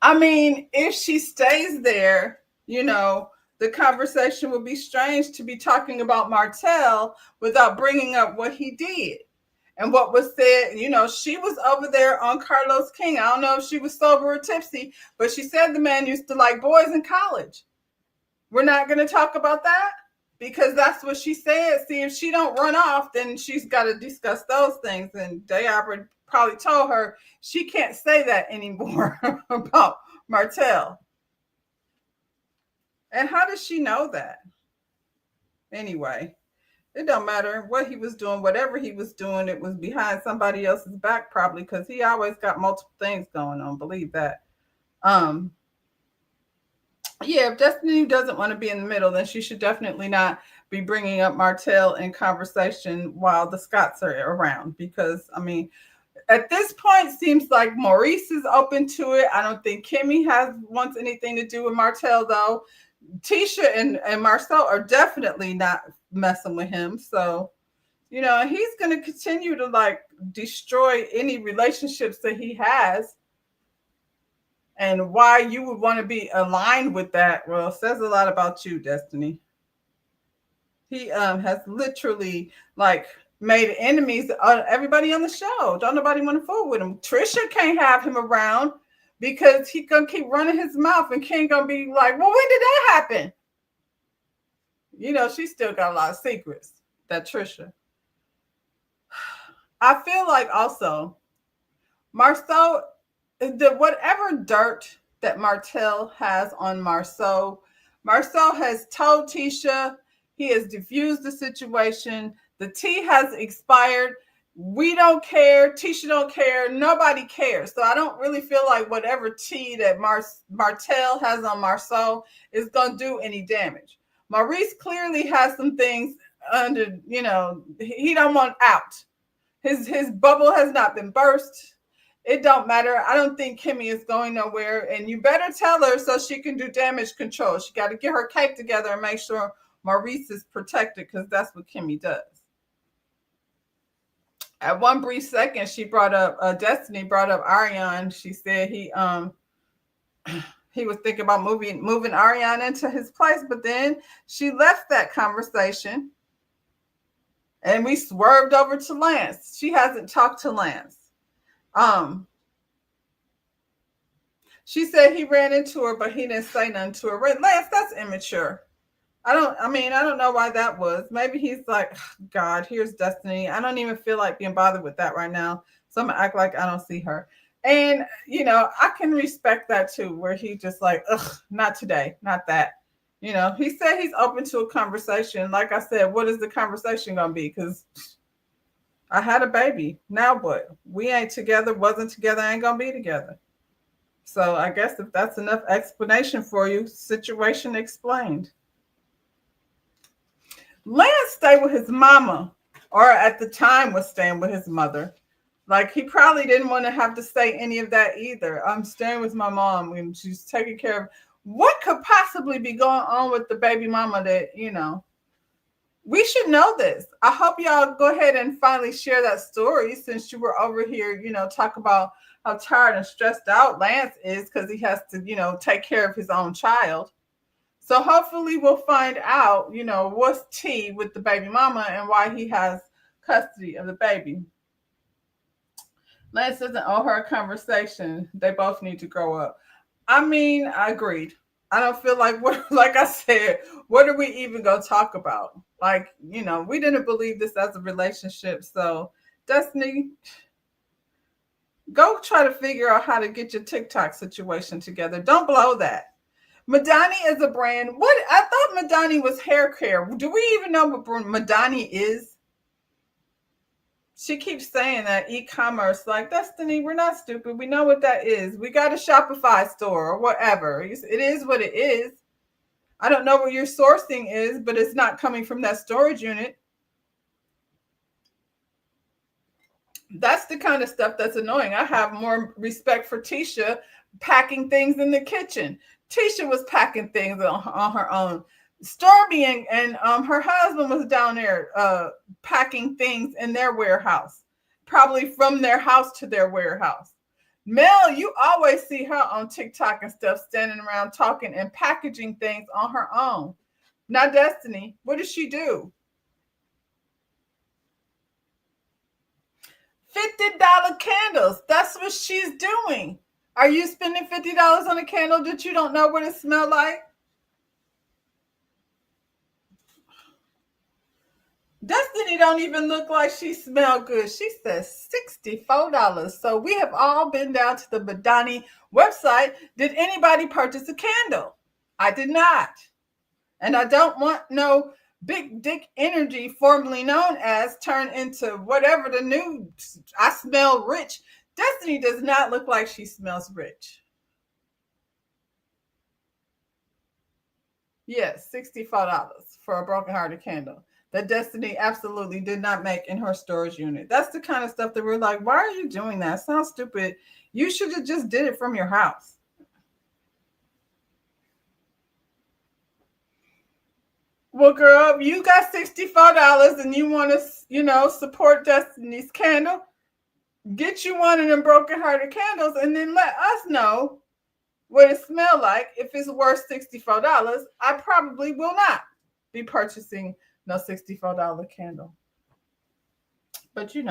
if she stays there, the conversation would be strange to be talking about Martell without bringing up what he did and what was said. She was over there on Carlos King. I don't know if she was sober or tipsy, but she said the man used to like boys in college. We're not going to talk about that because that's what she said. See, if she don't run off, then she's got to discuss those things. And Deabra probably told her she can't say that anymore about Martell. And how does she know that? Anyway, it don't matter what he was doing, whatever he was doing, it was behind somebody else's back probably because he always got multiple things going on. Believe that. Um, yeah, if Destiny doesn't want to be in the middle, then she should definitely not be bringing up Martell in conversation while the Scots are around. Because I mean, at this point, seems like Maurice is open to it. I don't think Kimmy has wants anything to do with Martell though. Tisha and Marcel are definitely not messing with him. So, he's going to continue to like destroy any relationships that he has. And why you would want to be aligned with that, well, says a lot about you, Destiny. He has literally like made enemies of everybody on the show. Don't nobody want to fool with him. Trisha can't have him around because he gonna keep running his mouth and King gonna be like, well, when did that happen? She still got a lot of secrets, that Trisha. I feel like also Marceau, whatever dirt that Martell has on Marceau has told Tisha, he has diffused the situation. The tea has expired. We don't care. Tisha don't care. Nobody cares. So I don't really feel like whatever tea that Martell has on Marceau is going to do any damage. Maurice clearly has some things under, he don't want out. His bubble has not been burst. It don't matter. I don't think Kimmy is going nowhere. And you better tell her so she can do damage control. She got to get her cape together and make sure Maurice is protected because that's what Kimmy does. At one brief second, she brought up, Destiny brought up Ariane. She said he was thinking about moving Ariane into his place, but then she left that conversation and we swerved over to Lance. She hasn't talked to Lance. She said he ran into her, but he didn't say nothing to her. Lance, that's immature. I don't know why that was. Maybe he's like, God, here's Destiny. I don't even feel like being bothered with that right now. So I'm gonna act like I don't see her. And I can respect that too, where he just like, ugh, not today, not that. He said he's open to a conversation. Like I said, what is the conversation gonna be? Because I had a baby. Now what? We ain't together, wasn't together, ain't gonna be together. So I guess if that's enough explanation for you, situation explained. Lance stayed with his mama, or at the time was staying with his mother. Like he probably didn't want to have to say any of that either. I'm staying with my mom and she's taking care of. What could possibly be going on with the baby mama that, we should know this. I hope y'all go ahead and finally share that story since you were over here, talk about how tired and stressed out Lance is because he has to, take care of his own child. So hopefully we'll find out, what's tea with the baby mama and why he has custody of the baby. Lance doesn't owe her a conversation. They both need to grow up. I mean, I agreed. I don't feel like like I said, what are we even going to talk about? Like, we didn't believe this as a relationship. So Destiny, go try to figure out how to get your TikTok situation together. Don't blow that. Madani is a brand. What? I thought Madani was hair care. Do we even know what Madani is? She keeps saying that e-commerce, like Destiny, we're not stupid. We know what that is. We got a Shopify store or whatever. It is what it is. I don't know what your sourcing is, but it's not coming from that storage unit. That's the kind of stuff that's annoying. I have more respect for Tisha packing things in the kitchen. Tisha was packing things on her own. Stormy and her husband was down there packing things in their warehouse, probably from their house to their warehouse. Mel, you always see her on TikTok and stuff, standing around talking and packaging things on her own. Now, Destiny, what does she do? $50 candles. That's what she's doing. Are you spending $50 on a candle that you don't know what it smells like? Destiny don't even look like she smelled good. She says $64. So we have all been down to the Madani website. Did anybody purchase a candle? I did not. And I don't want no big dick energy, formerly known as, turn into whatever the new I smell rich. Destiny does not look like she smells rich. Yes, $64 for a broken hearted candle that Destiny absolutely did not make in her storage unit. That's the kind of stuff that we're like, why are you doing that? It sounds stupid. You should have just did it from your house. Well, girl, you got $64 and you want to, support Destiny's candle. Get you one of them broken hearted candles and then let us know what it smell like. If it's worth $64, I probably will not be purchasing no $64 candle. But it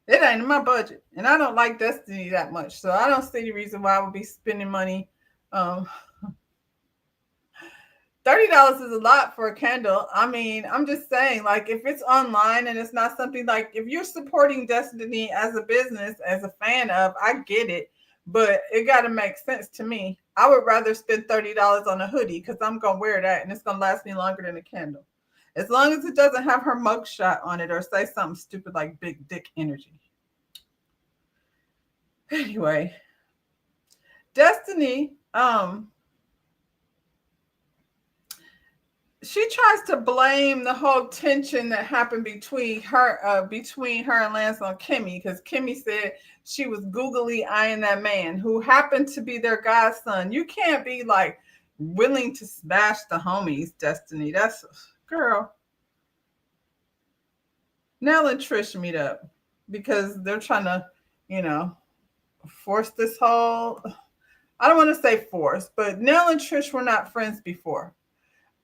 ain't in my budget. And I don't like Destiny that much. So I don't see the reason why I would be spending money. Um, $30 is a lot for a candle. I mean, I'm just saying, like, if it's online and it's not something like, if you're supporting Destiny as a business, as a fan of, I get it, but it got to make sense to me. I would rather spend $30 on a hoodie because I'm going to wear that and it's going to last me longer than a candle. As long as it doesn't have her mugshot on it or say something stupid like big dick energy. Anyway, Destiny, she tries to blame the whole tension that happened between her and Lance on Kimmy, because Kimmy said she was googly eyeing that man who happened to be their godson. You can't be like willing to smash the homies, Destiny. That's girl. Nell and Trish meet up because they're trying to, force this whole. I don't want to say force, but Nell and Trish were not friends before.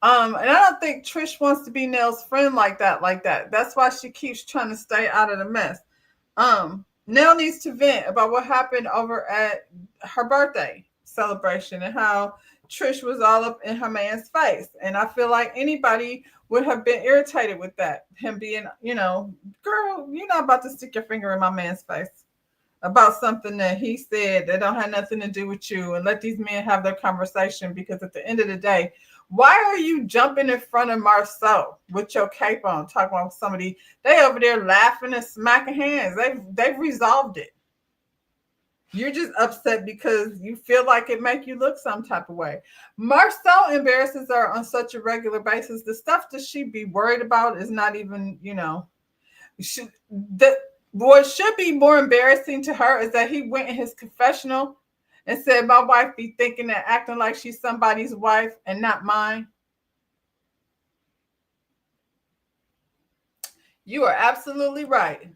And I don't think Trish wants to be Nell's friend like that. That's why she keeps trying to stay out of the mess. Nell needs to vent about what happened over at her birthday celebration and how Trish was all up in her man's face. And I feel like anybody would have been irritated with that. Him being, girl, you're not about to stick your finger in my man's face about something that he said that don't have nothing to do with you, and let these men have their conversation, because at the end of the day, why are you jumping in front of Marceau with your cape on, talking about somebody? They over there laughing and smacking hands. They've resolved it. You're just upset because you feel like it make you look some type of way. Marceau embarrasses her on such a regular basis. The stuff that she be worried about is not even, what should be more embarrassing to her is that he went in his confessional and said, my wife be thinking and acting like she's somebody's wife and not mine. You are absolutely right.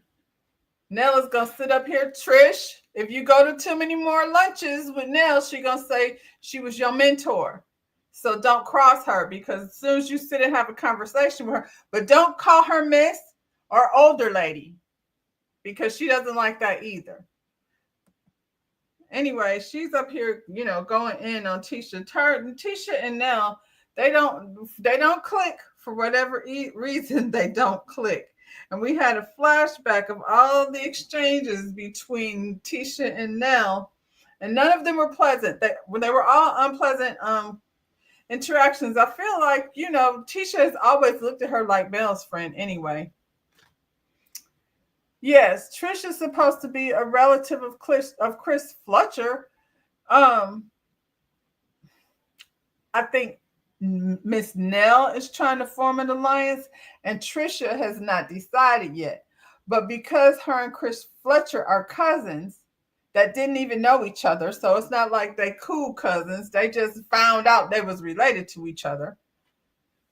Nell is going to sit up here. Trish, if you go to too many more lunches with Nell, she's going to say she was your mentor. So don't cross her, because as soon as you sit and have a conversation with her, but don't call her miss or older lady, because she doesn't like that either. Anyway, she's up here, going in on Tisha. Tisha and Nell, they don't click for whatever reason. They don't click. And we had a flashback of all the exchanges between Tisha and Nell, and none of them were pleasant. They were all unpleasant interactions. I feel like, Tisha has always looked at her like Mel's friend anyway. Yes, Trish is supposed to be a relative of Chris Fletcher. I think Miss Nell is trying to form an alliance, and Trisha has not decided yet. But because her and Chris Fletcher are cousins that didn't even know each other, so it's not like they cool cousins. They just found out they was related to each other.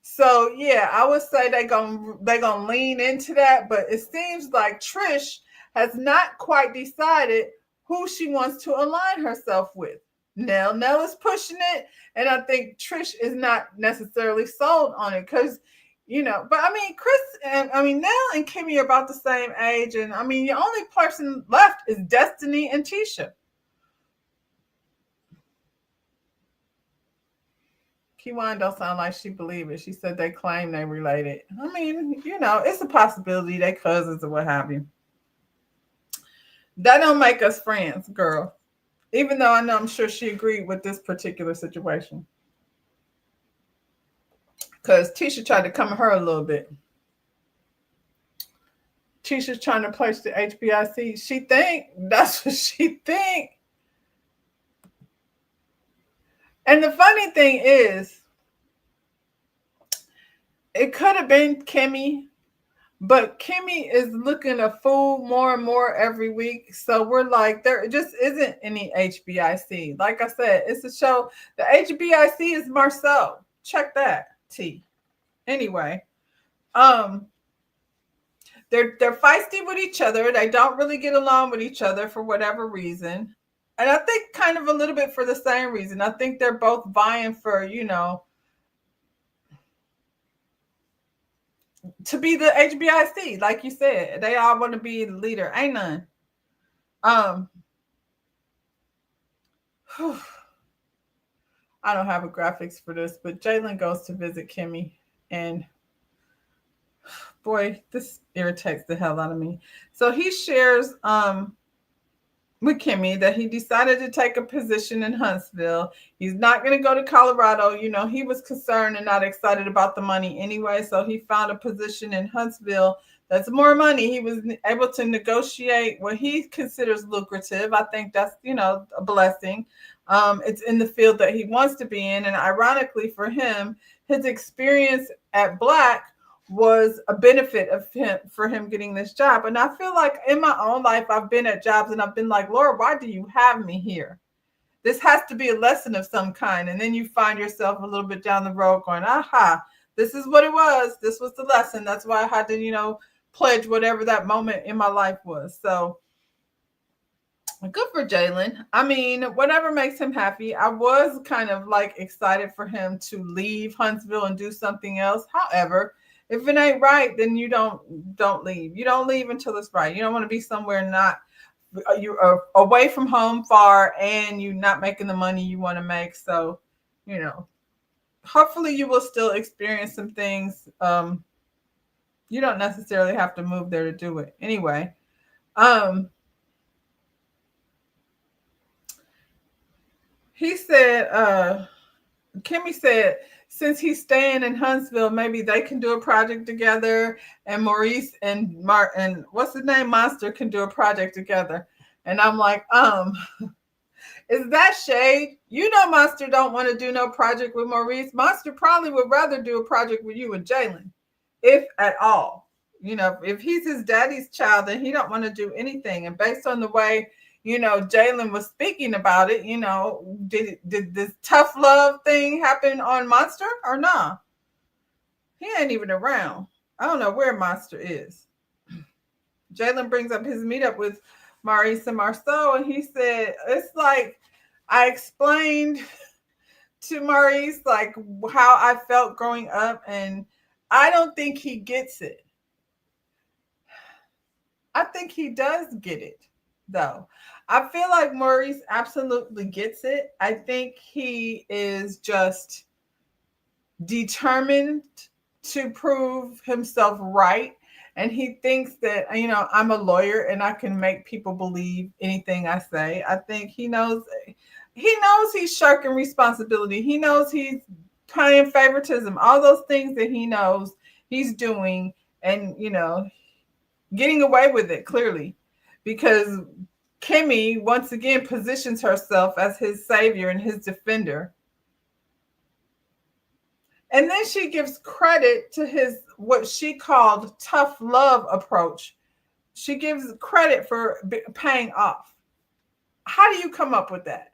So yeah, I would say they gonna lean into that, but it seems like Trish has not quite decided who she wants to align herself with. Nell is pushing it, and I think Trish is not necessarily sold on it because, but I mean, Nell and Kimmy are about the same age, and I mean, the only person left is Destiny and Tisha. Kiwan don't sound like she believe it. She said they claim they related. I mean, it's a possibility they cousins or what have you. That don't make us friends, girl. Even though I'm sure she agreed with this particular situation. because Tisha tried to come at her a little bit. Tisha's trying to place the HBIC. She think that's what she think. And the funny thing is, it could have been Kimmy, but Kimmy is looking a fool more and more every week. So we're like, there just isn't any HBIC. Like I said, it's a show. The HBIC is Marcel. Check that, T. Anyway, they're feisty with each other. They don't really get along with each other for whatever reason. And I think kind of a little bit for the same reason. I think they're both vying for, to be the HBIC, like you said. They all want to be the leader. Ain't none. I don't have a graphics for this, but Jalen goes to visit Kimmy, and boy, this irritates the hell out of me. So he shares with Kimmy that he decided to take a position in Huntsville. He's not going to go to Colorado. He was concerned and not excited about the money anyway. So he found a position in Huntsville that's more money. He was able to negotiate what he considers lucrative. I think that's, a blessing. It's in the field that he wants to be in. And ironically for him, his experience at Black was a benefit of him for him getting this job. And I feel like in my own life, I've been at jobs and I've been like, Lord, why do you have me here? This has to be a lesson of some kind. And then you find yourself a little bit down the road going, aha, this is what it was. This was the lesson. That's why I had to, pledge whatever that moment in my life was. So good for Jalen. I mean, whatever makes him happy. I was kind of like excited for him to leave Huntsville and do something else. However, if it ain't right, then you don't leave. You don't leave until it's right. You don't want to be somewhere you are away from home far and you're not making the money you want to make. So, hopefully you will still experience some things. You don't necessarily have to move there to do it. Anyway, he said, Kimmy said, since he's staying in Huntsville, maybe they can do a project together, and Maurice and Martin, what's his name, Monster, can do a project together. And I'm like, is that shade? Monster don't want to do no project with Maurice. Monster probably would rather do a project with you and Jalen, if at all. If he's his daddy's child, then he don't want to do anything. And based on the way Jalen was speaking about it, did this tough love thing happen on Monster or nah? He ain't even around. I don't know where Monster is. Jalen brings up his meetup with Maurice and Marceau, and he said, it's like I explained to Maurice like how I felt growing up, and I don't think he gets it. I think he does get it, though. I feel like Maurice absolutely gets it. I think he is just determined to prove himself right. And he thinks that, I'm a lawyer and I can make people believe anything I say. I think he knows he's shirking responsibility. He knows he's paying favoritism, all those things that he knows he's doing and, getting away with it clearly, because Kimmy once again positions herself as his savior and his defender. And then she gives credit to his, what she called tough love approach. She gives credit for paying off. How do you come up with that?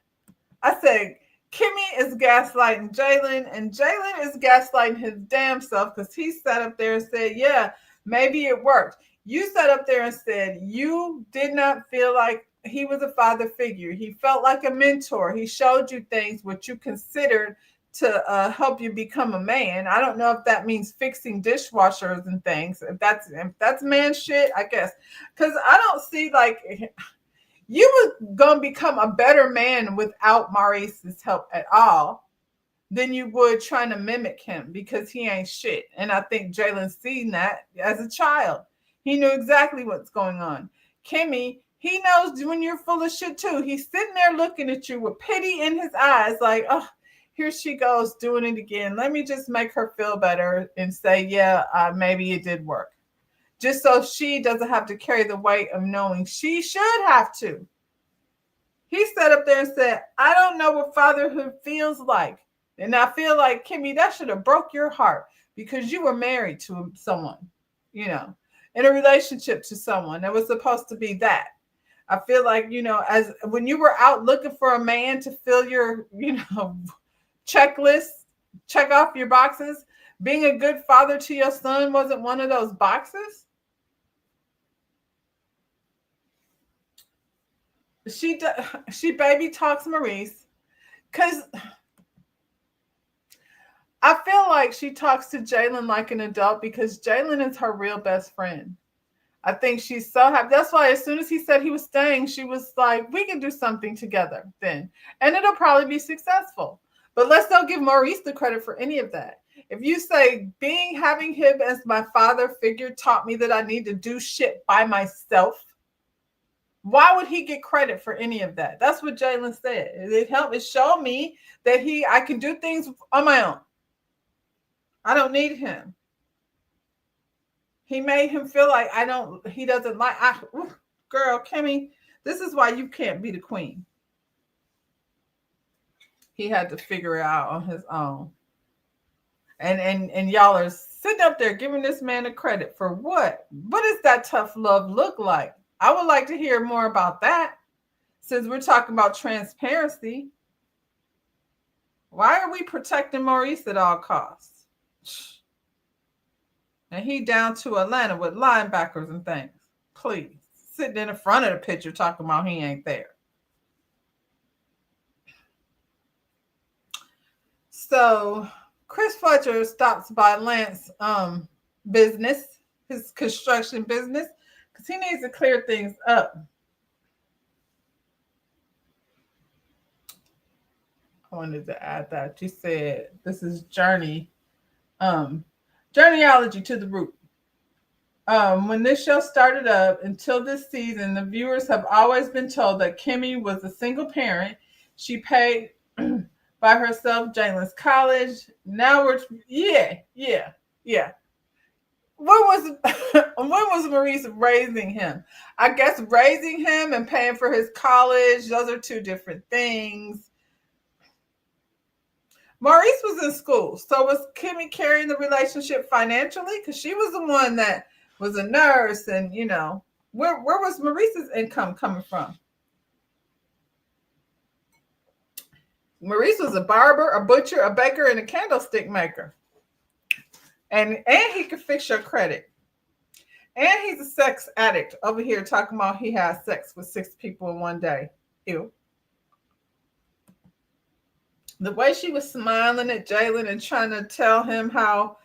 I said, Kimmy is gaslighting Jalen, and Jalen is gaslighting his damn self because he sat up there and said, yeah, maybe it worked. You sat up there and said you did not feel like he was a father figure. He felt like a mentor. He showed you things what you considered to help you become a man. I don't know if that means fixing dishwashers and things. If that's man shit, I guess. Because I don't see like you were going to become a better man without Maurice's help at all than you would trying to mimic him, because he ain't shit. And I think Jalen's seen that as a child. He knew exactly what's going on. Kimmy, he knows when you're full of shit too. He's sitting there looking at you with pity in his eyes like, oh, here she goes doing it again. Let me just make her feel better and say, yeah, maybe it did work. Just so she doesn't have to carry the weight of knowing she should have to. He sat up there and said, I don't know what fatherhood feels like. And I feel like, Kimmy, that should have broke your heart because you were married to someone, you know, in a relationship to someone that was supposed to be that. I feel like, as when you were out looking for a man to fill your, checklist, check off your boxes, being a good father to your son wasn't one of those boxes. She baby talks Maurice because I feel like she talks to Jalen like an adult because Jalen is her real best friend. I think she's so happy. That's why as soon as he said he was staying, she was like, we can do something together then. And it'll probably be successful. But let's don't give Maurice the credit for any of that. If you say having him as my father figure taught me that I need to do shit by myself, why would he get credit for any of that? That's what Jalen said. It showed me that I can do things on my own. I don't need him. He made him feel like he doesn't like, girl, Kimmy, this is why you can't be the queen. He had to figure it out on his own. And y'all are sitting up there giving this man the credit for what? What does that tough love look like? I would like to hear more about that since we're talking about transparency. Why are we protecting Maurice at all costs? And he down to Atlanta with linebackers and things. Please. Sitting in the front of the picture talking about he ain't there. So Chris Fletcher stops by Lance's business, his construction business, because he needs to clear things up. I wanted to add that. She said this is journeyology to the root. When this show started up until this season, the viewers have always been told that Kimmy was a single parent. She paid by herself Jalen's college. Now yeah. When was Maurice raising him? I guess raising him and paying for his college, those are two different things. Maurice was in school. So was Kimmy carrying the relationship financially? Because she was the one that was a nurse and, where was Maurice's income coming from? Maurice was a barber, a butcher, a baker, and a candlestick maker. And he could fix your credit. And he's a sex addict over here talking about he has sex with 6 people in one day. Ew. The way she was smiling at Jalen and trying to tell him how,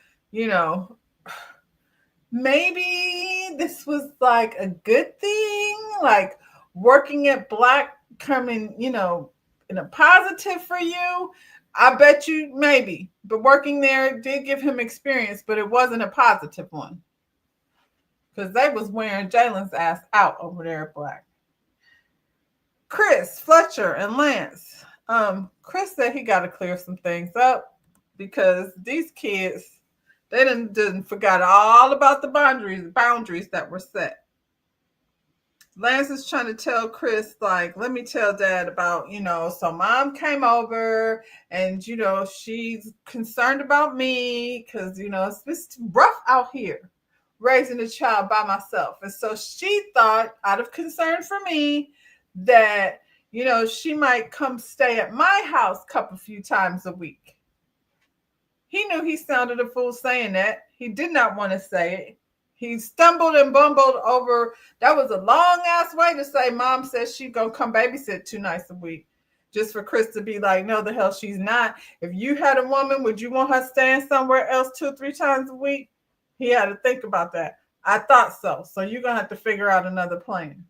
maybe this was like a good thing, like working at Black coming, in a positive for you. I bet you maybe, but working there did give him experience, but it wasn't a positive one because they was wearing Jalen's ass out over there at Black. Chris, Fletcher, and Lance. Chris said he got to clear some things up because these kids, they didn't forgot all about the boundaries that were set. Lance is trying to tell Chris, like, let me tell Dad about, so Mom came over and, she's concerned about me because, it's rough out here raising a child by myself. And so she thought, out of concern for me, that, she might come stay at my house a few times a week. He knew he sounded a fool saying that. He did not want to say it. He stumbled and bumbled over. That was a long ass way to say Mom says she's going to come babysit 2 nights a week. Just for Chris to be like, no, the hell she's not. If you had a woman, would you want her staying somewhere else 2 or 3 times a week? He had to think about that. I thought so. So you're going to have to figure out another plan.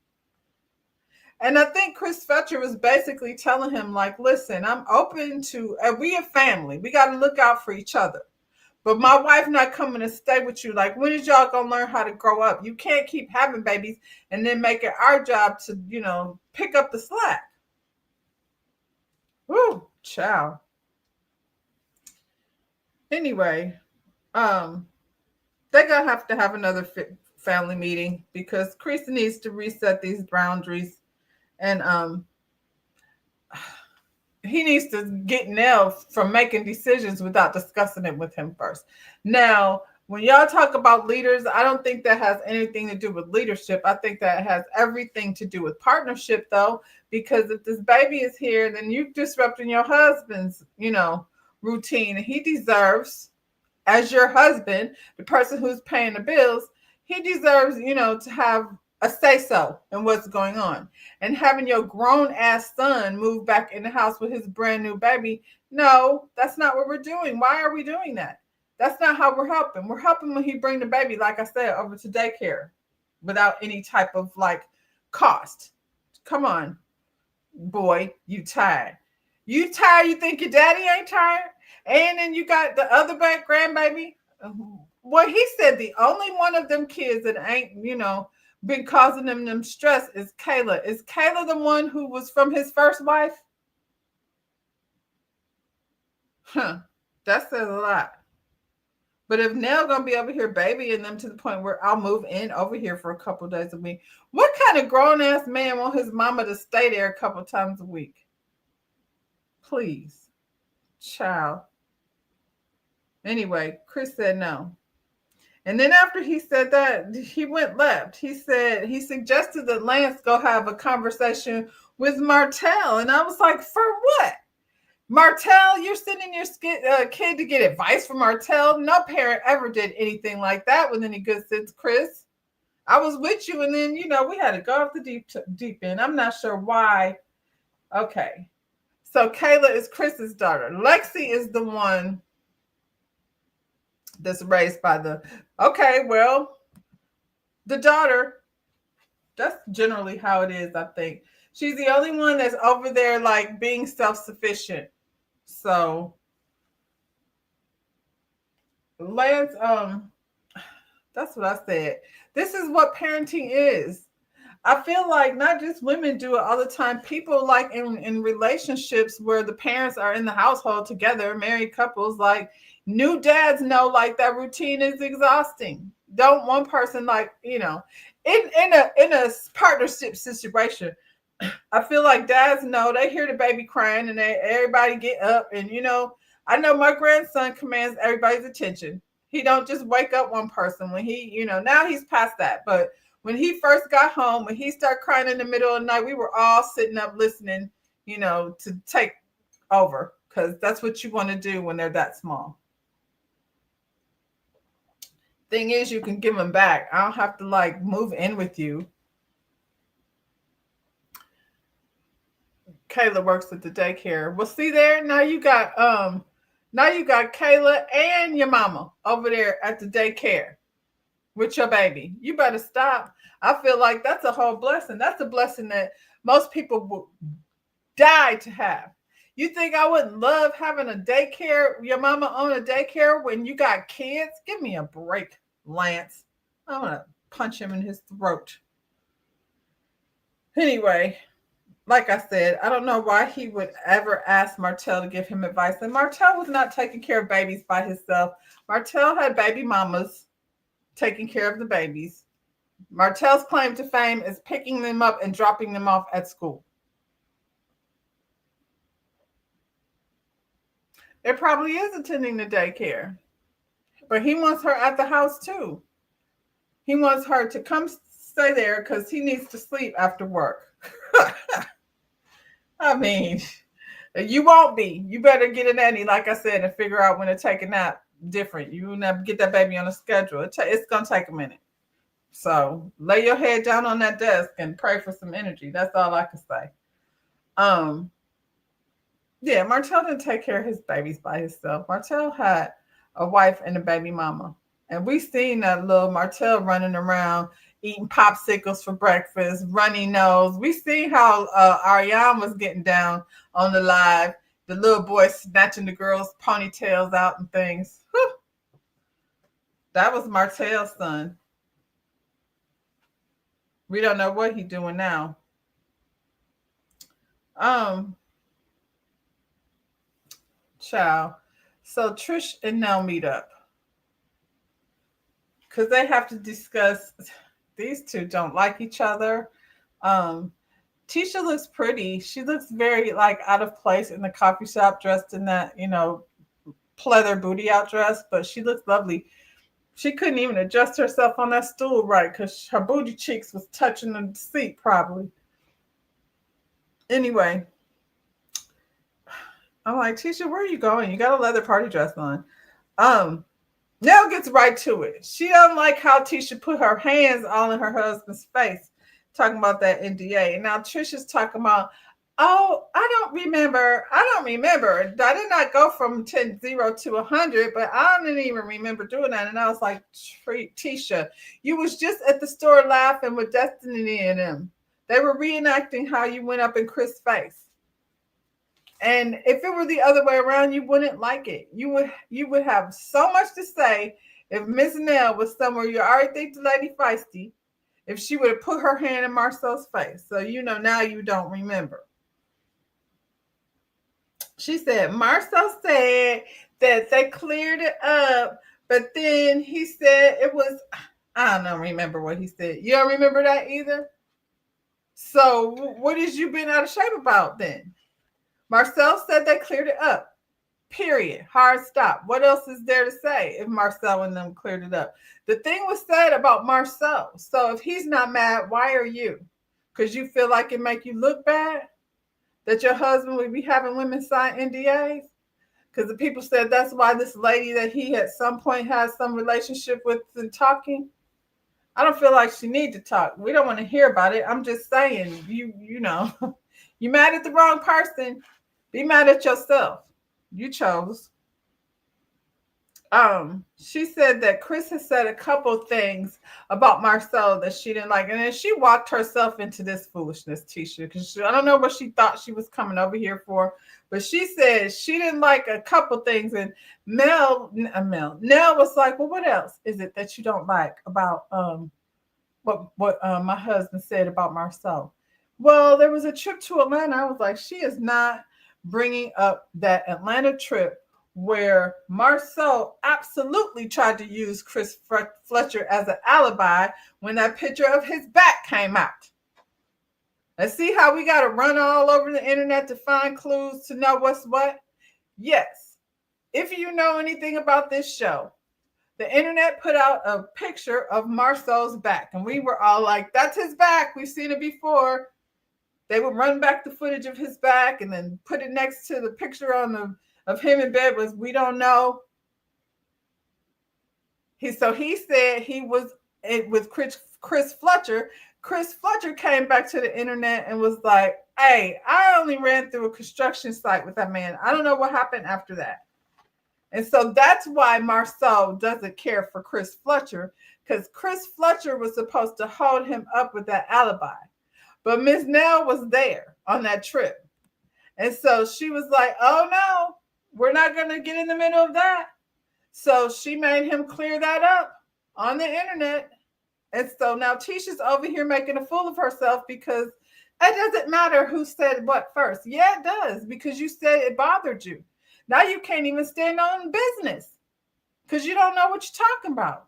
And I think Chris Fletcher was basically telling him, like, listen, I'm open to, we a family. We got to look out for each other. But my wife not coming to stay with you. Like, when is y'all going to learn how to grow up? You can't keep having babies and then make it our job to, pick up the slack. Woo, child. Anyway, um, they're gonna have to have another family meeting because Chris needs to reset these boundaries, and he needs to get Nell from making decisions without discussing it with him first. Now, when y'all talk about leaders, I don't think that has anything to do with leadership. I think that has everything to do with partnership, though, because if this baby is here, then you disrupting your husband's, routine, and he deserves, as your husband, the person who's paying the bills, he deserves, to have a say so in what's going on. And having your grown ass son move back in the house with his brand new baby, no, that's not what we're doing. Why are we doing that? That's not how we're helping. We're helping when he bring the baby, like I said, over to daycare without any type of like cost. Come on, boy, you tired. You tired, you think your daddy ain't tired? And then you got the other back grandbaby. Well, he said the only one of them kids that ain't, been causing them stress is Kayla. Is Kayla the one who was from his first wife? Huh. That says a lot. But if Nell gonna be over here babying them to the point where I'll move in over here for a couple days a week, what kind of grown ass man want his mama to stay there a couple times a week? Please, child. Anyway, Chris said no. And then after he said that, he went left. He said he suggested that Lance go have a conversation with Martell. And I was like, for what? Martell, you're sending your kid to get advice from Martell? No parent ever did anything like that with any good sense, Chris. I was with you, and then, we had to go off the deep end. I'm not sure why. Okay. So Kayla is Chris's daughter. Lexi is the one that's raised by the the daughter. That's generally how it is, I think. She's the only one that's over there like being self-sufficient. So Lance, that's what I said. This is what parenting is. I feel like not just women do it all the time. People like in relationships where the parents are in the household together, married couples, like new dads know like that routine is exhausting. Don't one person like, in a partnership situation, I feel like dads know they hear the baby crying and everybody get up and I know my grandson commands everybody's attention. He don't just wake up one person when he, now he's past that. But when he first got home, when he started crying in the middle of the night, we were all sitting up listening, to take over because that's what you want to do when they're that small. Thing is, you can give them back. I don't have to like move in with you. Kayla works at the daycare. Well, see there, now you got Kayla and your mama over there at the daycare with your baby. You better stop. I feel like that's a whole blessing. That's a blessing that most people would die to have. You think I wouldn't love having a daycare, your mama own a daycare when you got kids? Give me a break, Lance. I'm going to punch him in his throat. Anyway, like I said, I don't know why he would ever ask Martell to give him advice. And Martell was not taking care of babies by himself. Martell had baby mamas taking care of the babies. Martell's claim to fame is picking them up and dropping them off at school. It probably is attending the daycare. But he wants her at the house too. He wants her to come stay there because he needs to sleep after work. I mean, you won't be. You better get a nanny, like I said, and figure out when to take a nap different. You never get that baby on a schedule. It's going to take a minute. So lay your head down on that desk and pray for some energy. That's all I can say. Yeah, Martell didn't take care of his babies by himself. Martell had a wife and a baby mama. And we seen that little Martell running around eating popsicles for breakfast, runny nose. We seen how Ariane was getting down on the live. The little boy snatching the girls' ponytails out and things. Whew. That was Martell's son. We don't know what he's doing now. Child. So Trish and Nell meet up because they have to discuss. These two don't like each other. Um, Tisha looks pretty. She looks very like out of place in the coffee shop, dressed in that pleather booty out dress, but she looks lovely. She couldn't even adjust herself on that stool right because her booty cheeks was touching the seat probably. Anyway, I'm like, Tisha, where are you going? You got a leather party dress on. Um, Nell gets right to it. She don't like how Tisha put her hands all in her husband's face, talking about that NDA. And now Trisha's talking about, oh, I don't remember. I did not go from 0 to 100, but I didn't even remember doing that. And I was like, Tisha, you was just at the store laughing with Destiny and them. They were reenacting how you went up in Chris' face. And if it were the other way around, you wouldn't like it. You would have so much to say if Miss Nell was somewhere. You already think the lady feisty. If she would have put her hand in Marcel's face. So now you don't remember. She said Marcel said that they cleared it up, but then he said it was, I don't remember what he said. You don't remember that either? So what has you been out of shape about then? Marcel said they cleared it up. Period. Hard stop. What else is there to say if Marcel and them cleared it up? The thing was said about Marcel. So if he's not mad, why are you? Because you feel like it make you look bad? That your husband would be having women sign NDAs? Because the people said that's why this lady that he at some point has some relationship with and talking. I don't feel like she need to talk. We don't want to hear about it. I'm just saying, you mad at the wrong person. Be mad at yourself. You chose. She said that Chris has said a couple things about Marcel that she didn't like, and then she walked herself into this foolishness, Tisha, because I don't know what she thought she was coming over here for, but she said she didn't like a couple things, and Nell was like, well, what else is it that you don't like about what my husband said about Marcel? Well, there was a trip to Atlanta. I was like, she is not bringing up that Atlanta trip where Marcel absolutely tried to use Chris Fletcher as an alibi when that picture of his back came out. Let's see how we got to run all over the internet to find clues to know what's what. Yes, if you know anything about this show, the internet put out a picture of Marcel's back, and we were all like, that's his back. We've seen it before. They would run back the footage of his back and then put it next to the picture of him in bed was, we don't know. He said he was with Chris Fletcher. Chris Fletcher came back to the internet and was like, hey, I only ran through a construction site with that man. I don't know what happened after that. And so that's why Marcel doesn't care for Chris Fletcher, because Chris Fletcher was supposed to hold him up with that alibi. But Miss Nell was there on that trip. And so she was like, oh, no, we're not going to get in the middle of that. So she made him clear that up on the internet. And so now Tisha's over here making a fool of herself because it doesn't matter who said what first. Yeah, it does, because you said it bothered you. Now you can't even stand on business because you don't know what you're talking about.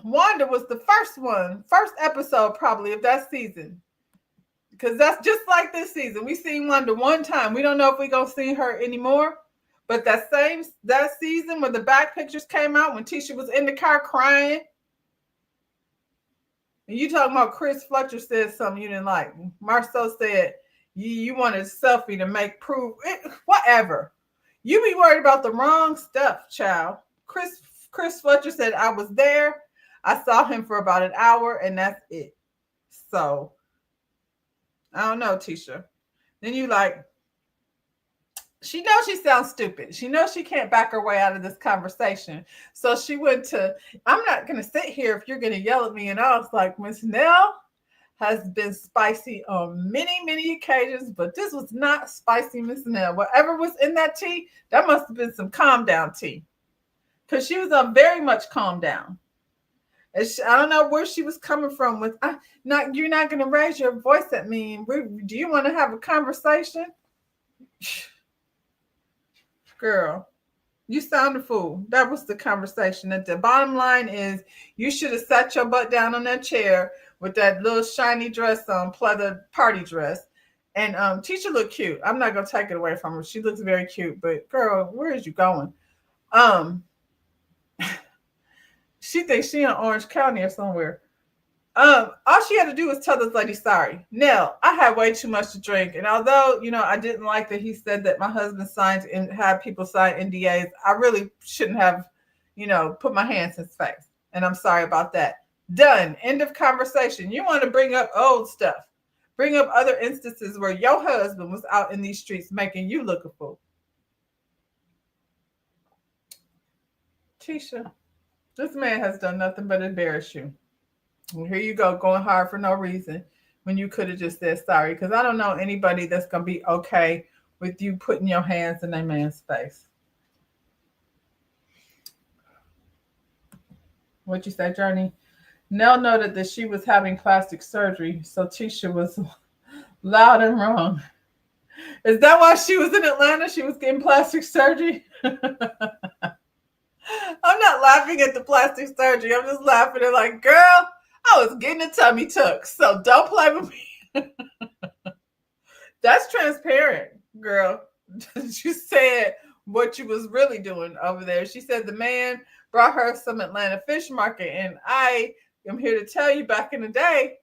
Wanda was the first episode probably of that season, because that's just like this season. We seen Wanda one time. We don't know if we're gonna see her anymore. But that season when the back pictures came out, when Tisha was in the car crying, and you talking about Chris Fletcher said something you didn't like. Marcel said you wanted a selfie to make proof. Whatever. You be worried about the wrong stuff, child. Chris Fletcher said, I was there. I saw him for about an hour, and that's it. So, I don't know, Tisha. Then you like, she knows she sounds stupid. She knows she can't back her way out of this conversation. So she went to, I'm not going to sit here if you're going to yell at me. And I was like, Miss Nell has been spicy on many, many occasions, but this was not spicy, Miss Nell. Whatever was in that tea, that must have been some calm down tea. Because she was on very much calm down. I don't know where she was coming from with, you're not going to raise your voice at me. Do you want to have a conversation? Girl, you sound a fool. That was the conversation. At the bottom line is you should have sat your butt down on that chair with that little shiny dress on, pleather party dress. And Tisha looked cute. I'm not gonna take it away from her. She looks very cute. But girl, where is you going? Um, she thinks she in Orange County or somewhere. All she had to do was tell this lady sorry. Now, I had way too much to drink, and although I didn't like that he said that my husband signed and had people sign NDAs, I really shouldn't have, put my hands in his face. And I'm sorry about that. Done. End of conversation. You want to bring up old stuff? Bring up other instances where your husband was out in these streets making you look a fool. Tisha, this man has done nothing but embarrass you. Well, here you go, going hard for no reason when you could have just said sorry. Because I don't know anybody that's going to be okay with you putting your hands in a man's face. What'd you say, Journey? Nell noted that she was having plastic surgery, so Tisha was loud and wrong. Is that why she was in Atlanta? She was getting plastic surgery? I'm not laughing at the plastic surgery. I'm just laughing at like, girl, I was getting a tummy tuck, so don't play with me. That's transparent, girl. You said what you was really doing over there. She said the man brought her some Atlanta fish market, and I am here to tell you back in the day,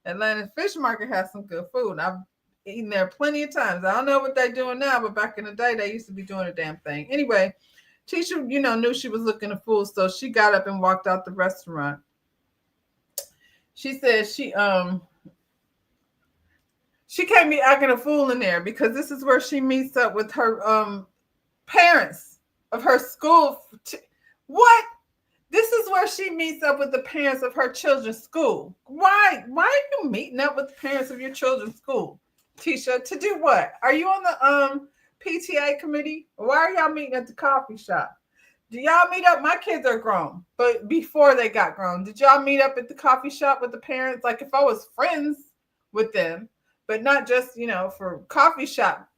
Atlanta fish market has some good food. I've eaten there plenty of times. I don't know what they're doing now, but back in the day, they used to be doing a damn thing. Anyway, Tisha, knew she was looking a fool, so she got up and walked out the restaurant. She said she can't be acting a fool in there because this is where she meets up with her parents of her school. What? This is where she meets up with the parents of her children's school. Why are you meeting up with the parents of your children's school, Tisha? To do what? Are you on the PTA committee? Why are y'all meeting at the coffee shop? Do y'all meet up? My kids are grown, but before they got grown, did y'all meet up at the coffee shop with the parents? Like if I was friends with them, but not just, for coffee shop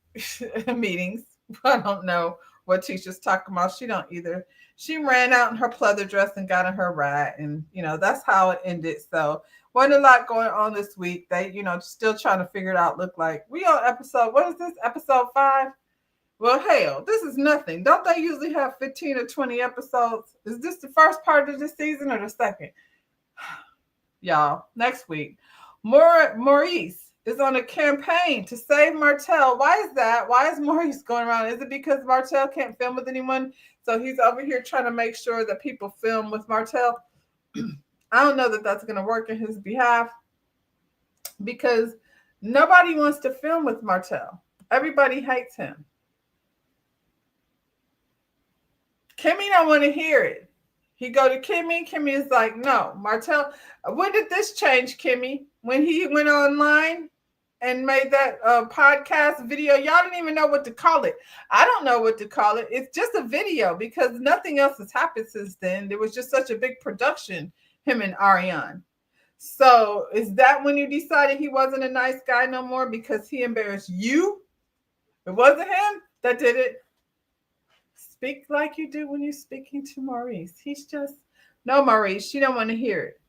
meetings. I don't know what Tisha's talking about. She don't either. She ran out in her pleather dress and got in her ride. And, that's how it ended. So wasn't a lot going on this week. They, still trying to figure it out. Look like we on what is this? Episode 5? Well, hell, this is nothing. Don't they usually have 15 or 20 episodes? Is this the first part of the season or the second? Y'all, next week, Maurice is on a campaign to save Martell. Why is that? Why is Maurice going around? Is it because Martell can't film with anyone? So he's over here trying to make sure that people film with Martell. I don't know that that's going to work in his behalf because nobody wants to film with Martell. Everybody hates him. Kimmy don't want to hear it. He go to Kimmy. Kimmy is like, no, Martell. When did this change, Kimmy? When he went online and made that podcast video, y'all didn't even know what to call it. I don't know what to call it. It's just a video because nothing else has happened since then. There was just such a big production, him and Ariane. So is that when you decided he wasn't a nice guy no more because he embarrassed you? It wasn't him that did it. Speak like you do when you're speaking to Maurice. He's just, no, Maurice, she don't want to hear it.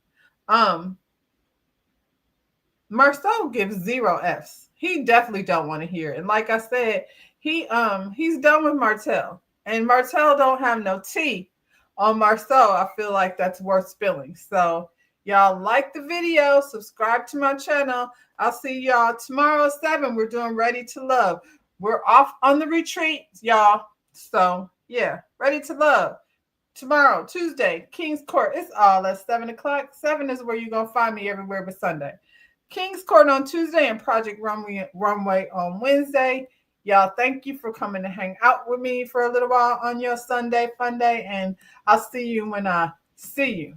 Marceau gives 0 Fs. He definitely don't want to hear it. And like I said, he's done with Martell. And Martell don't have no tea on Marceau. I feel like that's worth spilling. So y'all like the video, subscribe to my channel. I'll see y'all tomorrow at 7. We're doing Ready to Love. We're off on the retreat, y'all. So yeah, Ready to Love. Tomorrow, Tuesday, King's Court. It's all at 7 o'clock. 7 is where you're going to find me everywhere but Sunday. King's Court on Tuesday and Project Runway on Wednesday. Y'all, thank you for coming to hang out with me for a little while on your Sunday fun day. And I'll see you when I see you.